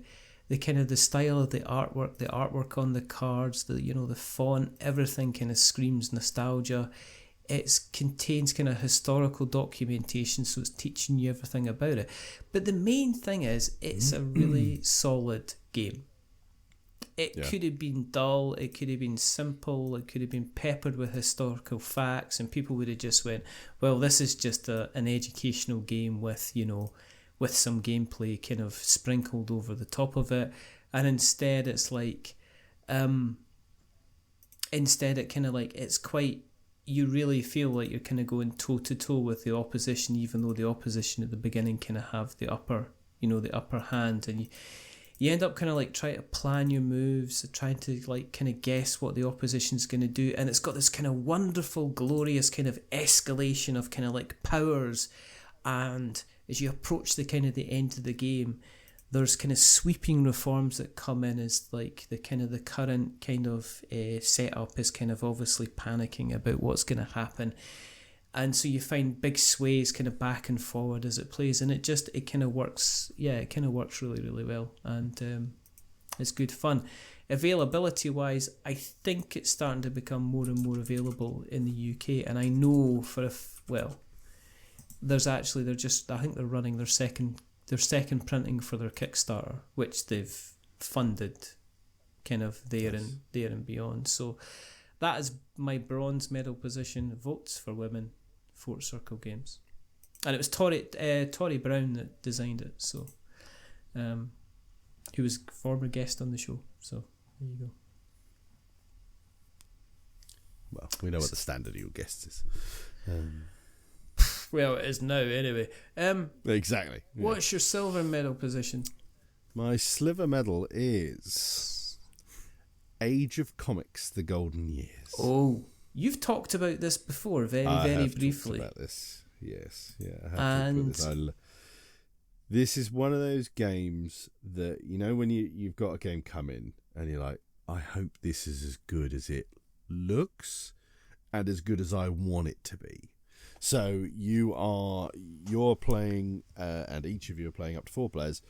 kind of the style of the artwork on the cards, the font, everything kind of screams nostalgia. It contains kind of historical documentation, so it's teaching you everything about it. But the main thing is, it's a really solid game. It could have been dull, it could have been simple, it could have been peppered with historical facts, and people would have just went, well, this is just an educational game with some gameplay kind of sprinkled over the top of it. And instead it's like, it kind of like, it's quite, you really feel like you're kind of going toe to toe with the opposition, even though the opposition at the beginning kind of have the upper hand, and you end up kind of like trying to plan your moves, trying to like kind of guess what the opposition's going to do, and it's got this kind of wonderful, glorious kind of escalation of kind of like powers, and as you approach the kind of the end of the game, there's kind of sweeping reforms that come in as like the current kind of setup is kind of obviously panicking about what's going to happen, and so you find big sways kind of back and forward as it plays, and it kind of works. Yeah, it kind of works really, really well, and it's good fun. Availability wise, I think it's starting to become more and more available in the UK, and I know I think they're running their second printing for their Kickstarter, which they've funded kind of there and beyond. So that is my bronze medal position. Votes for Women, Fort Circle Games. And it was Tori Brown that designed it, so who was a former guest on the show. So there you go. Well, we know what the standard of your guests is. Well, it is now anyway. Exactly. Yeah. What's your silver medal position? My silver medal is Age of Comics: The Golden Years. Oh, you've talked about this before, very briefly. Talked about this. Yes, yeah, I have talked about this. This is one of those games that, you know, when you've got a game coming and you're like, I hope this is as good as it looks and as good as I want it to be. So you're playing, and each of you are playing up to 4 players.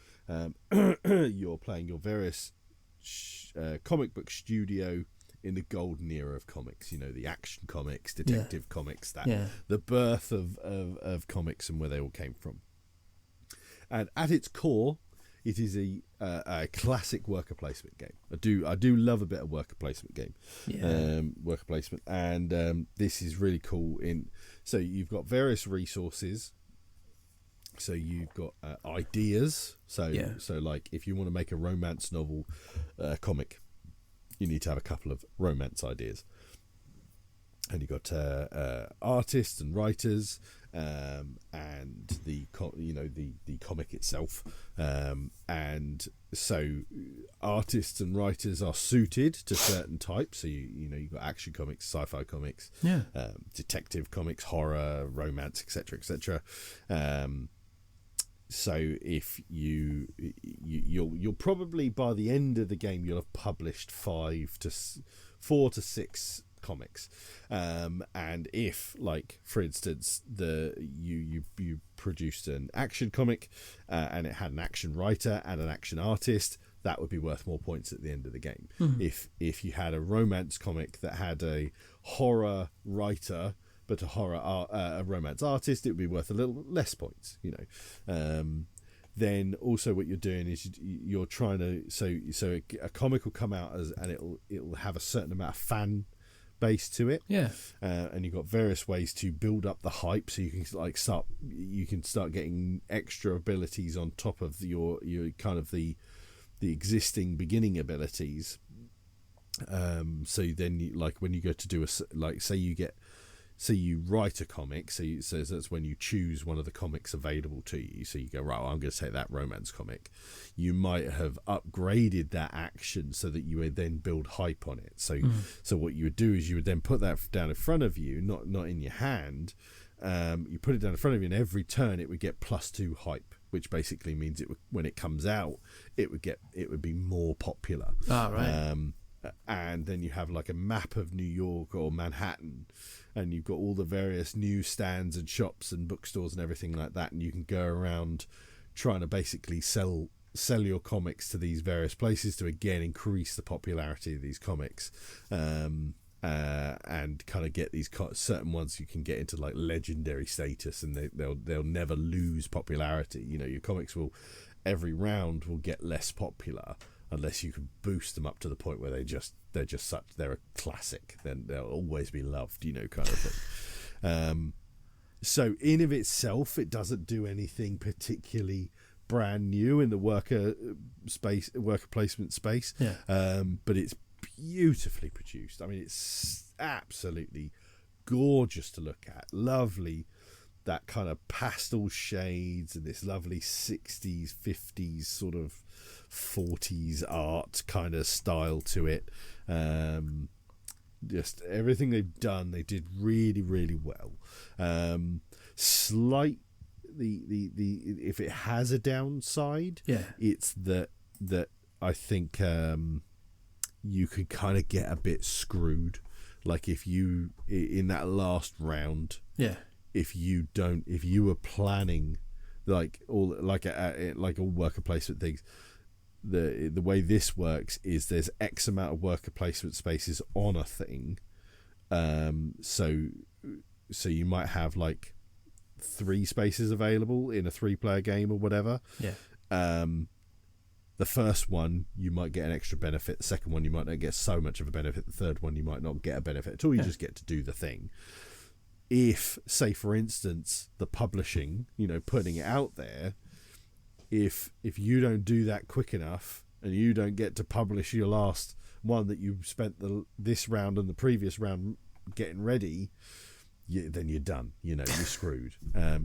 You're playing your various comic book studio in the golden era of comics. You know, the Action Comics, Detective Comics, the birth of comics and where they all came from. And at its core, it is a classic worker placement game. I do love a bit of worker placement game. Worker placement, and this is really cool. So you've got various resources. So you've got ideas. So like if you want to make a romance novel comic, you need to have a couple of romance ideas. And you've got artists and writers, and the comic itself, and so artists and writers are suited to certain types. So you've got action comics, sci-fi comics, detective comics, horror, romance, etc., etc. So if you'll probably by the end of the game you'll have published 4 to 6 comics, and if, like, for instance, you produced an action comic and it had an action writer and an action artist, that would be worth more points at the end of the game. If you had a romance comic that had a horror writer but a romance artist, it would be worth a little less points, then also what you're doing is you're trying to so a comic will come out and it'll have a certain amount of fan base to it. Yeah. And you've got various ways to build up the hype, so you can start getting extra abilities on top of your kind of the existing beginning abilities. So then when you go to do say you write a comic, so that's when you choose one of the comics available to you. So you go, right, well, I'm going to take that romance comic. You might have upgraded that action so that you would then build hype on it. So what you would do is you would then put that down in front of you, not in your hand. You put it down in front of you, and every turn it would get +2 hype, which basically means when it comes out, it would be more popular. Ah, right. And then you have like a map of New York or Manhattan, and you've got all the various newsstands and shops and bookstores and everything like that, and you can go around trying to basically sell your comics to these various places to again increase the popularity of these comics, and kind of get these certain ones you can get into like legendary status, and they'll never lose popularity. Your comics will every round will get less popular unless you can boost them up to the point where they're a classic. Then they'll always be loved, kind of thing. So in of itself, it doesn't do anything particularly brand new in the worker placement space. Yeah. But it's beautifully produced. I mean, it's absolutely gorgeous to look at. Lovely, that kind of pastel shades and this lovely 60s, 50s sort of 40s art kind of style to it. Just everything they've done, they did really, really well. Slight the if it has a downside, it's that I think you could kind of get a bit screwed. Like if you in that last round, if you were planning like all worker placement things, the way this works is there's X amount of worker placement spaces on a thing, so you might have like 3 spaces available in a 3-player game or whatever. The first one you might get an extra benefit, the second one you might not get so much of a benefit, the third one you might not get a benefit at all. You just get to do the thing. If, say for instance, the publishing, putting it out there, if you don't do that quick enough and you don't get to publish your last one that you spent this round and the previous round getting ready, then you're done. You're screwed.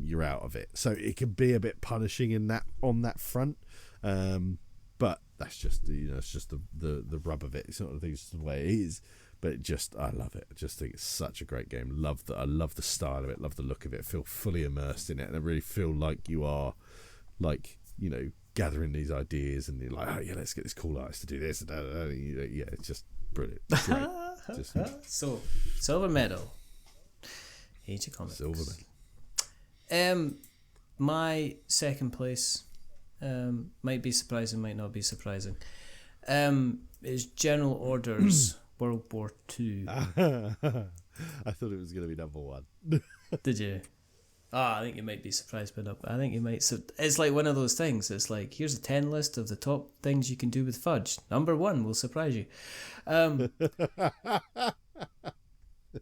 You're out of it. So it can be a bit punishing on that front. But that's just it's just the rub of it. It's not the way it is. But I love it. I just think it's such a great game. I love the style of it. Love the look of it. I feel fully immersed in it, and I really feel like you are, like, gathering these ideas, and you're like, oh yeah, let's get this cool artist to do this. And it's just brilliant. Great. So silver medal. Age of Comics. Silver medal. My second place might be surprising, might not be surprising. Is General Orders World War II. I thought it was going to be number 1. Did you? I think you might be surprised by that. I think you might. So it's like one of those things. It's like, here's a 10 list of the top things you can do with fudge. Number 1 will surprise you.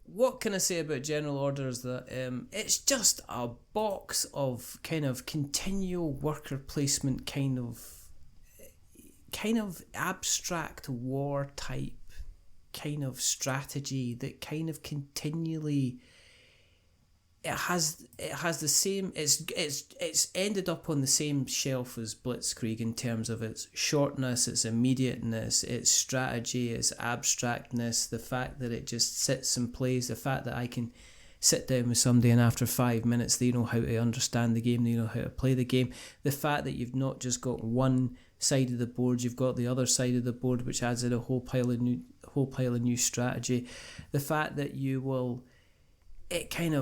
What can I say about General Orders? That it's just a box of kind of continual worker placement, kind of abstract war type kind of strategy that kind of continually it has the same, it's ended up on the same shelf as Blitzkrieg in terms of its shortness, its immediateness, its strategy, its abstractness, the fact that it just sits and plays, the fact that I can sit down with somebody and after 5 minutes they know how to understand the game, they know how to play the game, the fact that you've not just got one side of the board, you've got the other side of the board, which adds in a whole pile of new strategy, the fact that it kind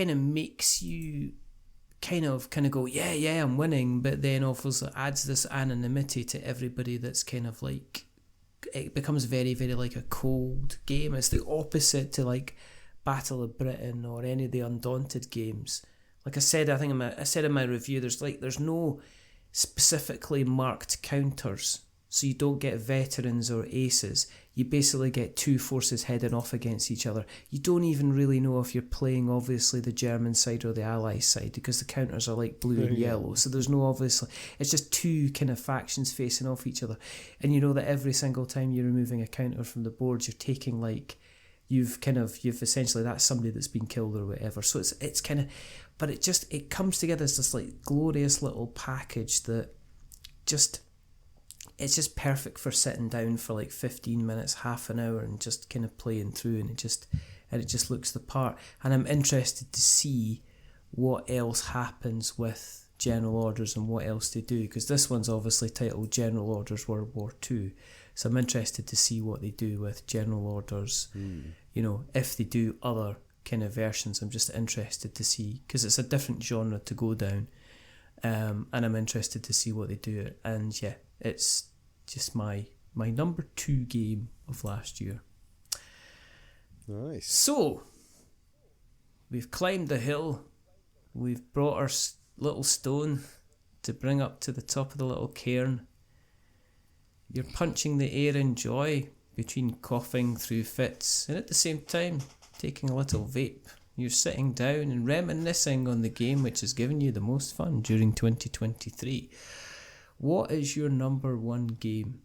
of makes you kind of go, yeah, I'm winning, but then also adds this anonymity to everybody that's kind of like, it becomes very, very like a cold game. It's the opposite to like Battle of Britain or any of the Undaunted games. Like I said, I said in my review, there's no specifically marked counters. so you don't get veterans or aces. You basically get two forces heading off against each other. You don't even really know if you're playing, obviously, the German side or the Allies side, because the counters are like blue and yellow. So there's no obviously... It's just two kind of factions facing off each other. And you know that every single time you're removing a counter from the board, you're taking like... You've essentially... That's somebody that's been killed or whatever. So it's kind of... But it comes together as this like glorious little package that just... It's just perfect for sitting down for like 15 minutes, half an hour, and just kind of playing through, and it just looks the part. And I'm interested to see what else happens with General Orders and what else they do, because this one's obviously titled General Orders World War II. So I'm interested to see what they do with General Orders. You know, if they do other kind of versions, I'm just interested to see, because it's a different genre to go down. And I'm interested to see what they do. And yeah, it's just my number 2 game of last year. Nice. So, we've climbed the hill. We've brought our little stone to bring up to the top of the little cairn. You're punching the air in joy between coughing through fits and at the same time taking a little vape. You're sitting down and reminiscing on the game which has given you the most fun during 2023. What is your number 1 game?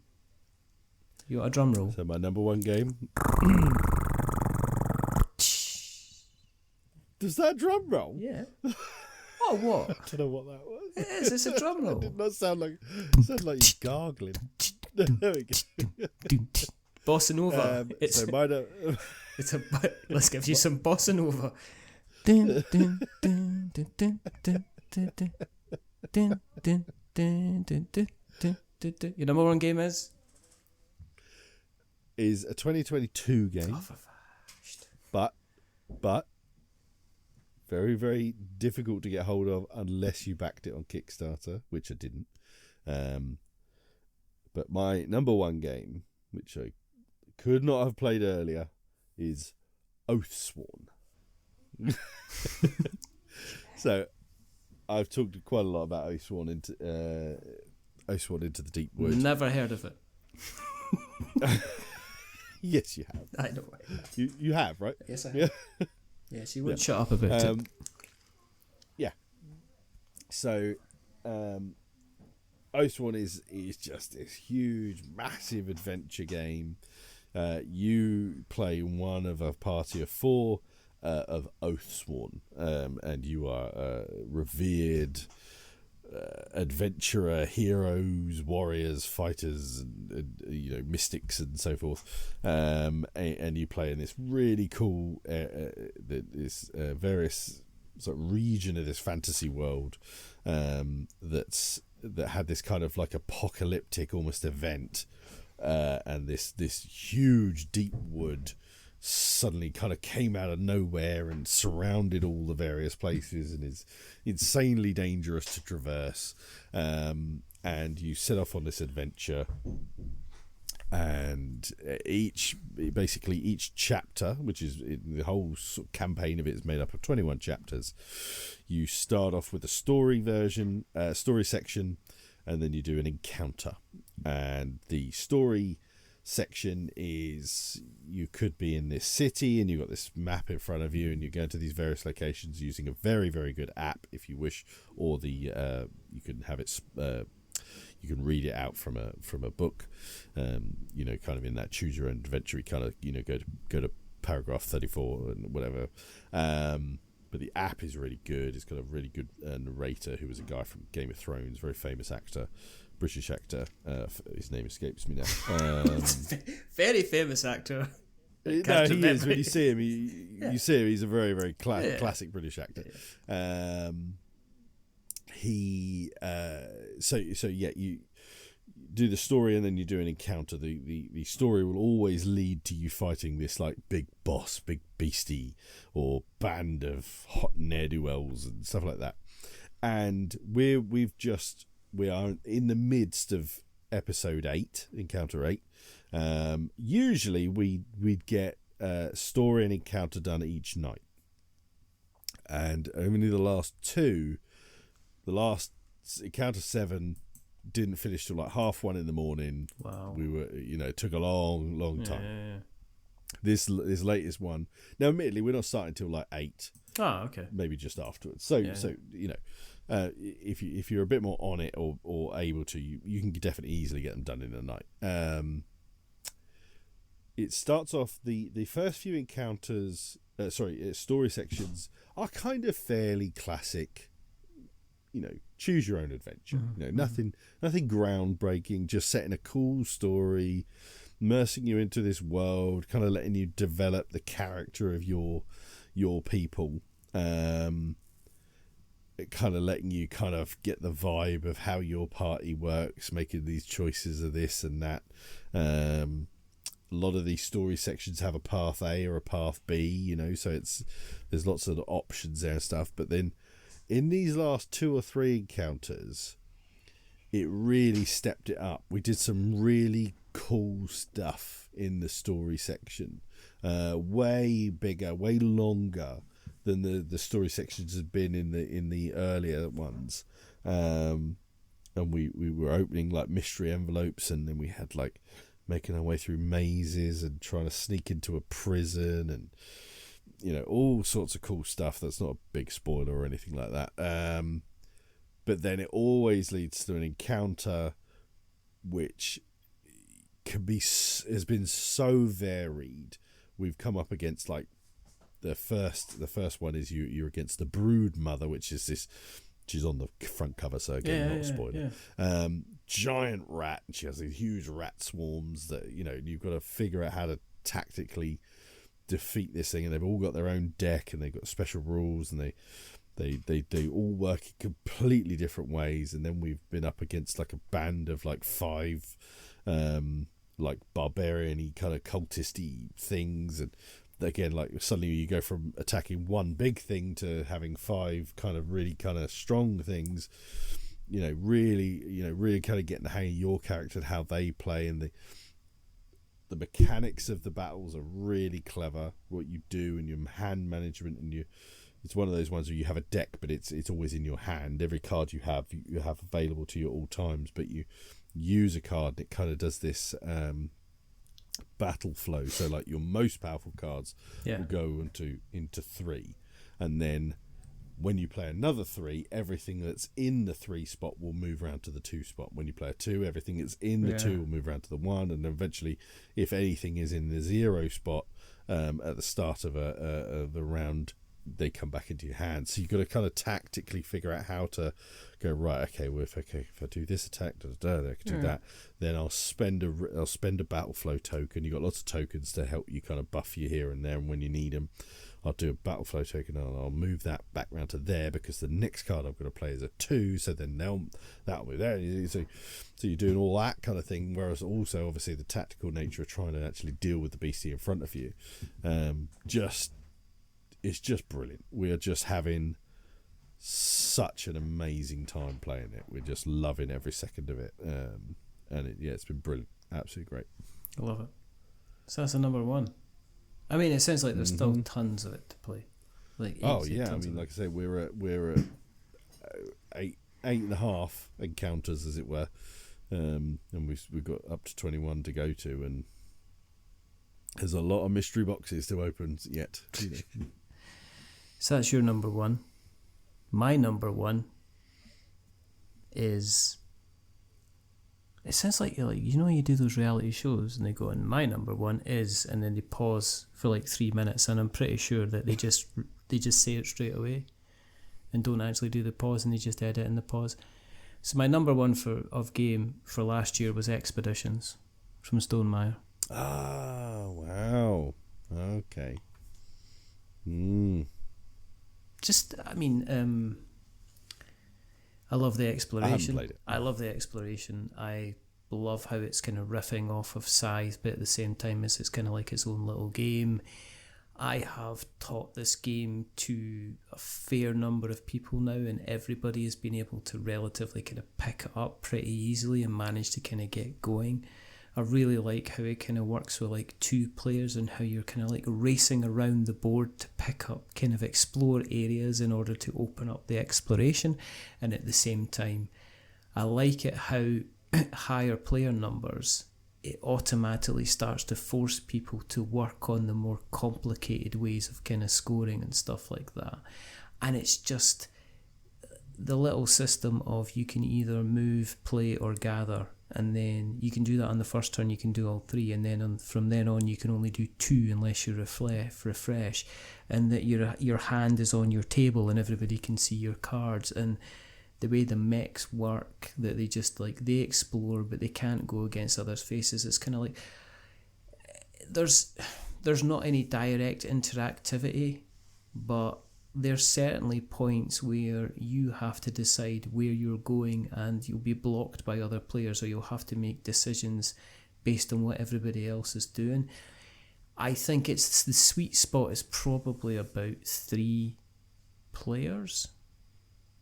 You got a drum roll? So my number 1 game. Does that drum roll? Yeah. Oh, what? I don't know what that was. It is. It's a drum roll. It did not sound like you gargling. There we go. Bossa Nova. So mine. Let's give you some Bossa Nova. Your number 1 game is a 2022 game, but very, very difficult to get hold of unless you backed it on Kickstarter, which I didn't. But my number 1 game, which I could not have played earlier, is Oathsworn. So I've talked quite a lot about Oathsworn into the Deep Wood. Never heard of it. Yes, you have. I know. You have, right? Yes, I have. Yes, you wouldn't shut up about it. Yeah. So, Oathsworn is just this huge, massive adventure game. You play one of a party of 4 of Oathsworn, and you are revered adventurer, heroes, warriors, fighters, and mystics and so forth. And you play in this really cool, various sort of region of this fantasy world that had this kind of like apocalyptic almost event, and this huge deep wood suddenly kind of came out of nowhere and surrounded all the various places and is insanely dangerous to traverse, and you set off on this adventure, and each chapter, which is the whole sort of campaign of it, is made up of 21 chapters. You start off with a story section, and then you do an encounter, and the story section is you could be in this city and you've got this map in front of you and you go to these various locations using a very, very good app if you wish, or you can have it you can read it out from a book, kind of in that choose your own adventure kind of, go to paragraph 34 and whatever, but the app is really good. It's got a really good narrator who was a guy from Game of Thrones, very famous actor, British actor. His name escapes me now. Very famous actor. No, he is. When you see him, you see him. He's a very, very classic British actor. You do the story and then you do an encounter. The story will always lead to you fighting this like big boss, big beastie, or band of hot ne'er-do-wells and stuff like that. And we are in the midst of episode 8, encounter 8. Usually we'd get story and encounter done each night, and only the last encounter 7 didn't finish till like 1:30 in the morning. Wow. We were, it took a long time. Yeah. This latest one. Now, admittedly, we're not starting till like 8. Oh, okay. Maybe just afterwards. So if you're a bit more on it or able to, you can definitely easily get them done in a night. It starts off the first few encounters. Story sections are kind of fairly classic. Choose your own adventure. Nothing groundbreaking. Just setting a cool story, immersing you into this world, kind of letting you develop the character of your people. Kind of letting you kind of get the vibe of how your party works, making these choices of this and that. A lot of these story sections have a path A or a path B, so there's lots of options there and stuff. But then in these last 2 or 3 encounters, it really stepped it up. We did some really cool stuff in the story section, way bigger, way longer than the story sections had been in the earlier ones. And we were opening like mystery envelopes, and then we had like making our way through mazes and trying to sneak into a prison, and all sorts of cool stuff. That's not a big spoiler or anything like that. But then it always leads to an encounter which has been so varied. We've come up against like the first one is you're against the Brood Mother, which is this. She's on the front cover, so again, not a spoiler. Yeah. Giant rat, and she has these huge rat swarms that you've got to figure out how to tactically defeat this thing. And they've all got their own deck, and they've got special rules, and they all work in completely different ways. And then we've been up against like a band of like 5 like barbarian-y kind of cultisty things, and again, like suddenly you go from attacking one big thing to having 5 kind of really kind of strong things. Really kind of getting the hang of your character and how they play, and the mechanics of the battles are really clever. What you do and your hand management, and it's one of those ones where you have a deck, but it's always in your hand. Every card you have available to you at all times, but you use a card and it kind of does this battle flow. So like your most powerful cards will go into 3, and then when you play another 3, everything that's in the 3 spot will move around to the 2 spot. When you play a 2, everything that's in the 2 will move around to the 1, and eventually, if anything is in the 0 spot at the start of a round, they come back into your hand. So you've got to kind of tactically figure out how to go, right, okay, well, if I do this attack, I can do that, then I'll spend a battle flow token. You've got lots of tokens to help you kind of buff you here and there, and when you need them, I'll do a battle flow token, and I'll move that back round to there because the next card I'm going to play is a 2, so then that'll move there. So you're doing all that kind of thing, whereas also obviously the tactical nature of trying to actually deal with the beastie in front of you, it's just brilliant. We are just having such an amazing time playing it. We're just loving every second of it, and it's been brilliant, absolutely great. I love it. So that's a number 1. I mean, it sounds like there's still tons of it to play. Like I mean, like I say, we're at 8.5 encounters, as it were, and we've got up to 21 to go to, and there's a lot of mystery boxes to open yet. So that's your number 1. My number 1 is... It sounds like you do those reality shows and they go, and my number 1 is, and then they pause for like 3 minutes, and I'm pretty sure that they just say it straight away and don't actually do the pause, and they just edit in the pause. So my number 1 of game for last year was Expeditions from Stonemaier. Oh, wow. Okay. I love the exploration. I haven't played it. I love the exploration. I love how it's kind of riffing off of Scythe, but at the same time it's kind of like its own little game. I have taught this game to a fair number of people now, and everybody has been able to relatively kind of pick it up pretty easily and manage to kind of get going. I really like how it kind of works with like 2 players, and how you're kind of like racing around the board to pick up, kind of explore areas in order to open up the exploration, and at the same time I like it how higher player numbers, it automatically starts to force people to work on the more complicated ways of kind of scoring and stuff like that. And it's just the little system of you can either move, play, or gather, and then you can do that on the first turn, you can do all three, and then from then on you can only do two unless you refresh, and that your hand is on your table and everybody can see your cards. And the way the mechs work, that they just like, they explore but they can't go against others' faces. It's kind of like there's not any direct interactivity, but there's certainly points where you have to decide where you're going, and you'll be blocked by other players, or you'll have to make decisions based on what everybody else is doing. I think it's the sweet spot is probably about 3 players,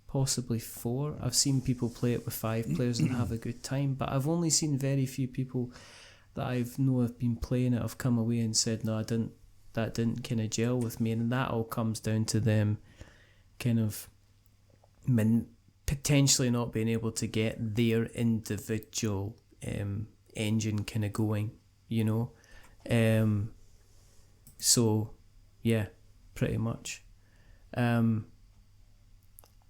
possibly 4. I've seen people play it with 5 players and have a good time, but I've only seen very few people that I've know have been playing it have come away and said, no, that didn't kind of gel with me. And that all comes down to them kind of potentially not being able to get their individual engine kind of going, you know. So yeah, pretty much.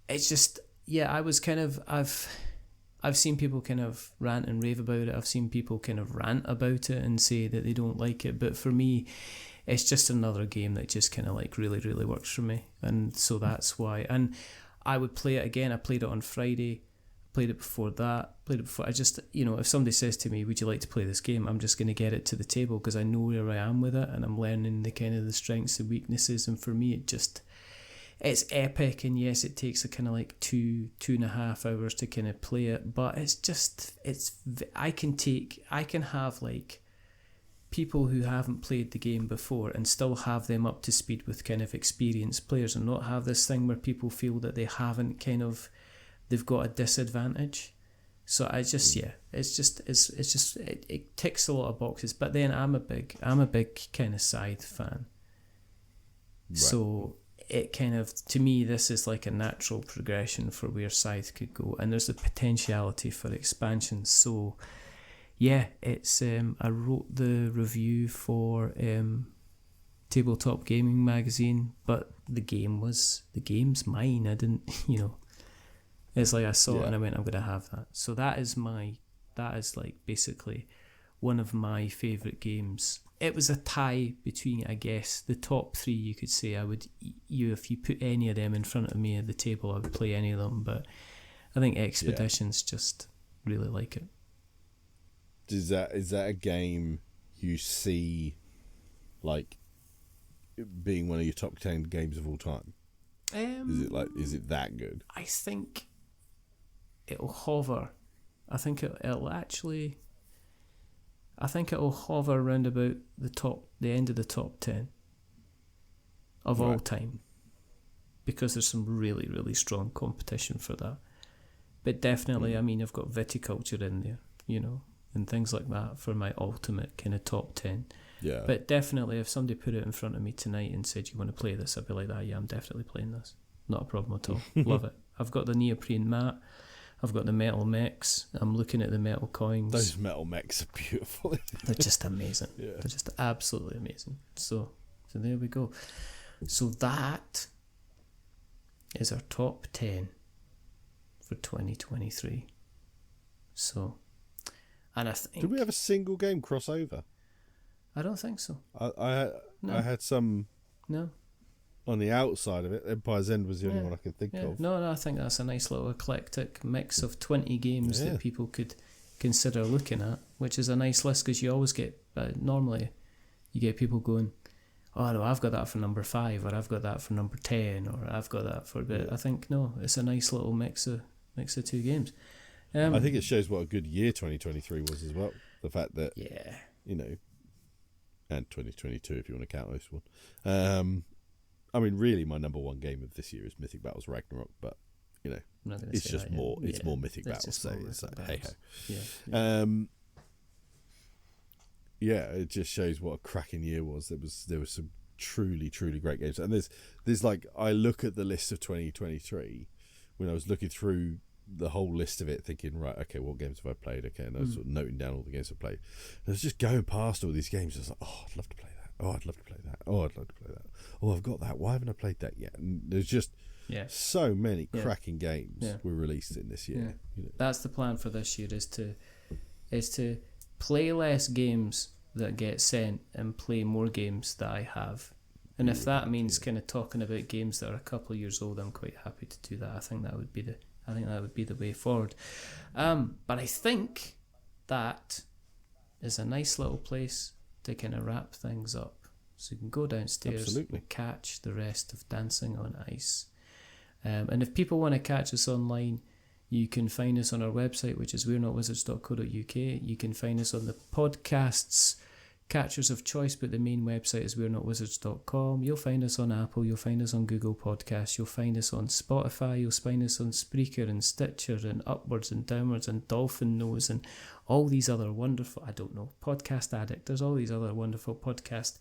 It's just, yeah, I was kind of, I've seen people kind of rant and rave about it. I've seen people kind of rant about it and say that they don't like it. But for me, it's just another game that just kind of like really, really works for me. And so that's why. And I would play it again. I played it on Friday, played it before that, I just, you know, if somebody says to me, would you like to play this game? I'm just going to get it to the table because I know where I am with it, and I'm learning the kind of the strengths and weaknesses. And for me, it's epic. And yes, it takes a kind of like 2.5 hours to kind of play it, but I can have like people who haven't played the game before and still have them up to speed with kind of experienced players, and not have this thing where people feel that they've got a disadvantage. So it ticks a lot of boxes. But then I'm a big kind of Scythe fan. Right. So it kind of, to me, this is like a natural progression for where Scythe could go, and there's the potentiality for expansion. So yeah, it's I wrote the review for Tabletop Gaming Magazine, but the game's mine. I didn't, you know, it's like I saw it and I went, I'm going to have that. So that is like basically one of my favourite games. It was a tie between, I guess, the top 3. You could say if you put any of them in front of me at the table, I would play any of them. But I think Expeditions just really like it. Is that a game you see like being one of your top 10 games of all time? Is it that good? I think it'll hover. I think it'll hover around about the end of the top 10 of all time, because there's some really, really strong competition for that. But definitely, I mean, I've got Viticulture in there, you know, and things like that for my ultimate kind of top 10. Yeah. But definitely, if somebody put it in front of me tonight and said, you want to play this, I'd be like, yeah, I'm definitely playing this. Not a problem at all. Love it. I've got the neoprene mat. I've got the metal mechs. I'm looking at the metal coins. Those metal mechs are beautiful. They're just amazing. Yeah. They're just absolutely amazing. So there we go. So that is our top 10 for 2023. So, and I think... Did we have a single game crossover? I don't think so. I had some... No. On the outside of it, Empire's End was the only one I could think of. No, I think that's a nice little eclectic mix of 20 games that people could consider looking at, which is a nice list, because you always get, normally, you get people going, oh no, I've got that for number 5, or I've got that for number 10, or I've got that for a bit. I think, no, it's a nice little mix of 2 games. I think it shows what a good year 2023 was as well. The fact that, you know, and 2022 if you want to count this one. I mean, really, my number 1 game of this year is Mythic Battles Ragnarok, but you know, it's just more. It's more Mythic Battles, so it's like, hey ho. It just shows what a cracking year was. There was some truly, truly great games, and there's like, I look at the list of 2023 when I was looking through the whole list of it, thinking, right, okay, what games have I played? Okay, and I was sort of noting down all the games I've played. And I was just going past all these games. I was like, oh, I'd love to play that. Oh, I'd love to play that. Oh, I'd love to play that. Oh, I've got that. Why haven't I played that yet? And there's just so many cracking games were released in this year. Yeah. You know? That's the plan for this year, is to play less games that get sent and play more games that I have. And if that means kind of talking about games that are a couple of years old, I'm quite happy to do that. I think that would be the way forward. But I think that is a nice little place to kind of wrap things up. So you can go downstairs and catch the rest of Dancing on Ice. And if people want to catch us online, you can find us on our website, which is we'renotwizards.co.uk. You can find us on the podcasts catchers of choice, but the main website is we'renotwizards.com. You'll find us on Apple, you'll find us on Google Podcasts, you'll find us on Spotify, you'll find us on Spreaker and Stitcher and Upwards and Downwards and Dolphin Nose and all these other wonderful, Podcast Addict. There's all these other wonderful podcast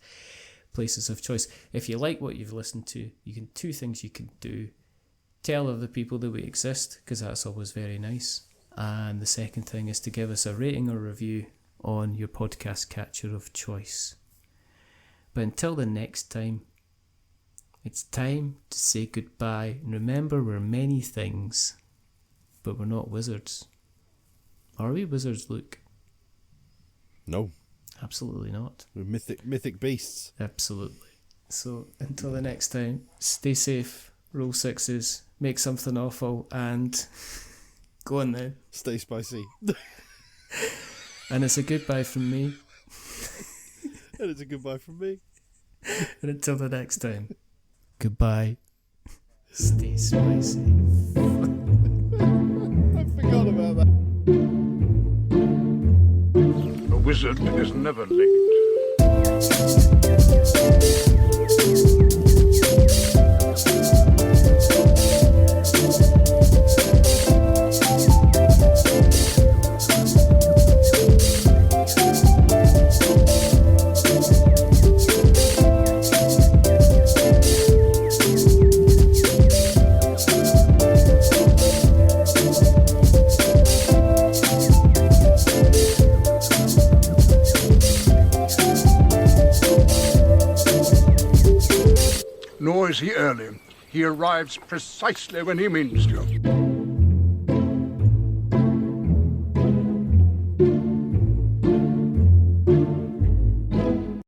places of choice. If you like what you've listened to, two things you can do. Tell other people that we exist, because that's always very nice. And the second thing is to give us a rating or review on your podcast catcher of choice. But until the next time, it's time to say goodbye. And remember, we're many things, but we're not wizards. Are we wizards, Luke? No. Absolutely not. We're mythic beasts. Absolutely. So until the next time, stay safe, roll sixes, make something awful, and go on then. Stay spicy. And it's a goodbye from me. And it's a goodbye from me. And until the next time, goodbye. Stay spicy. I forgot about that. A wizard is never late. Nor is he early. He arrives precisely when he means to.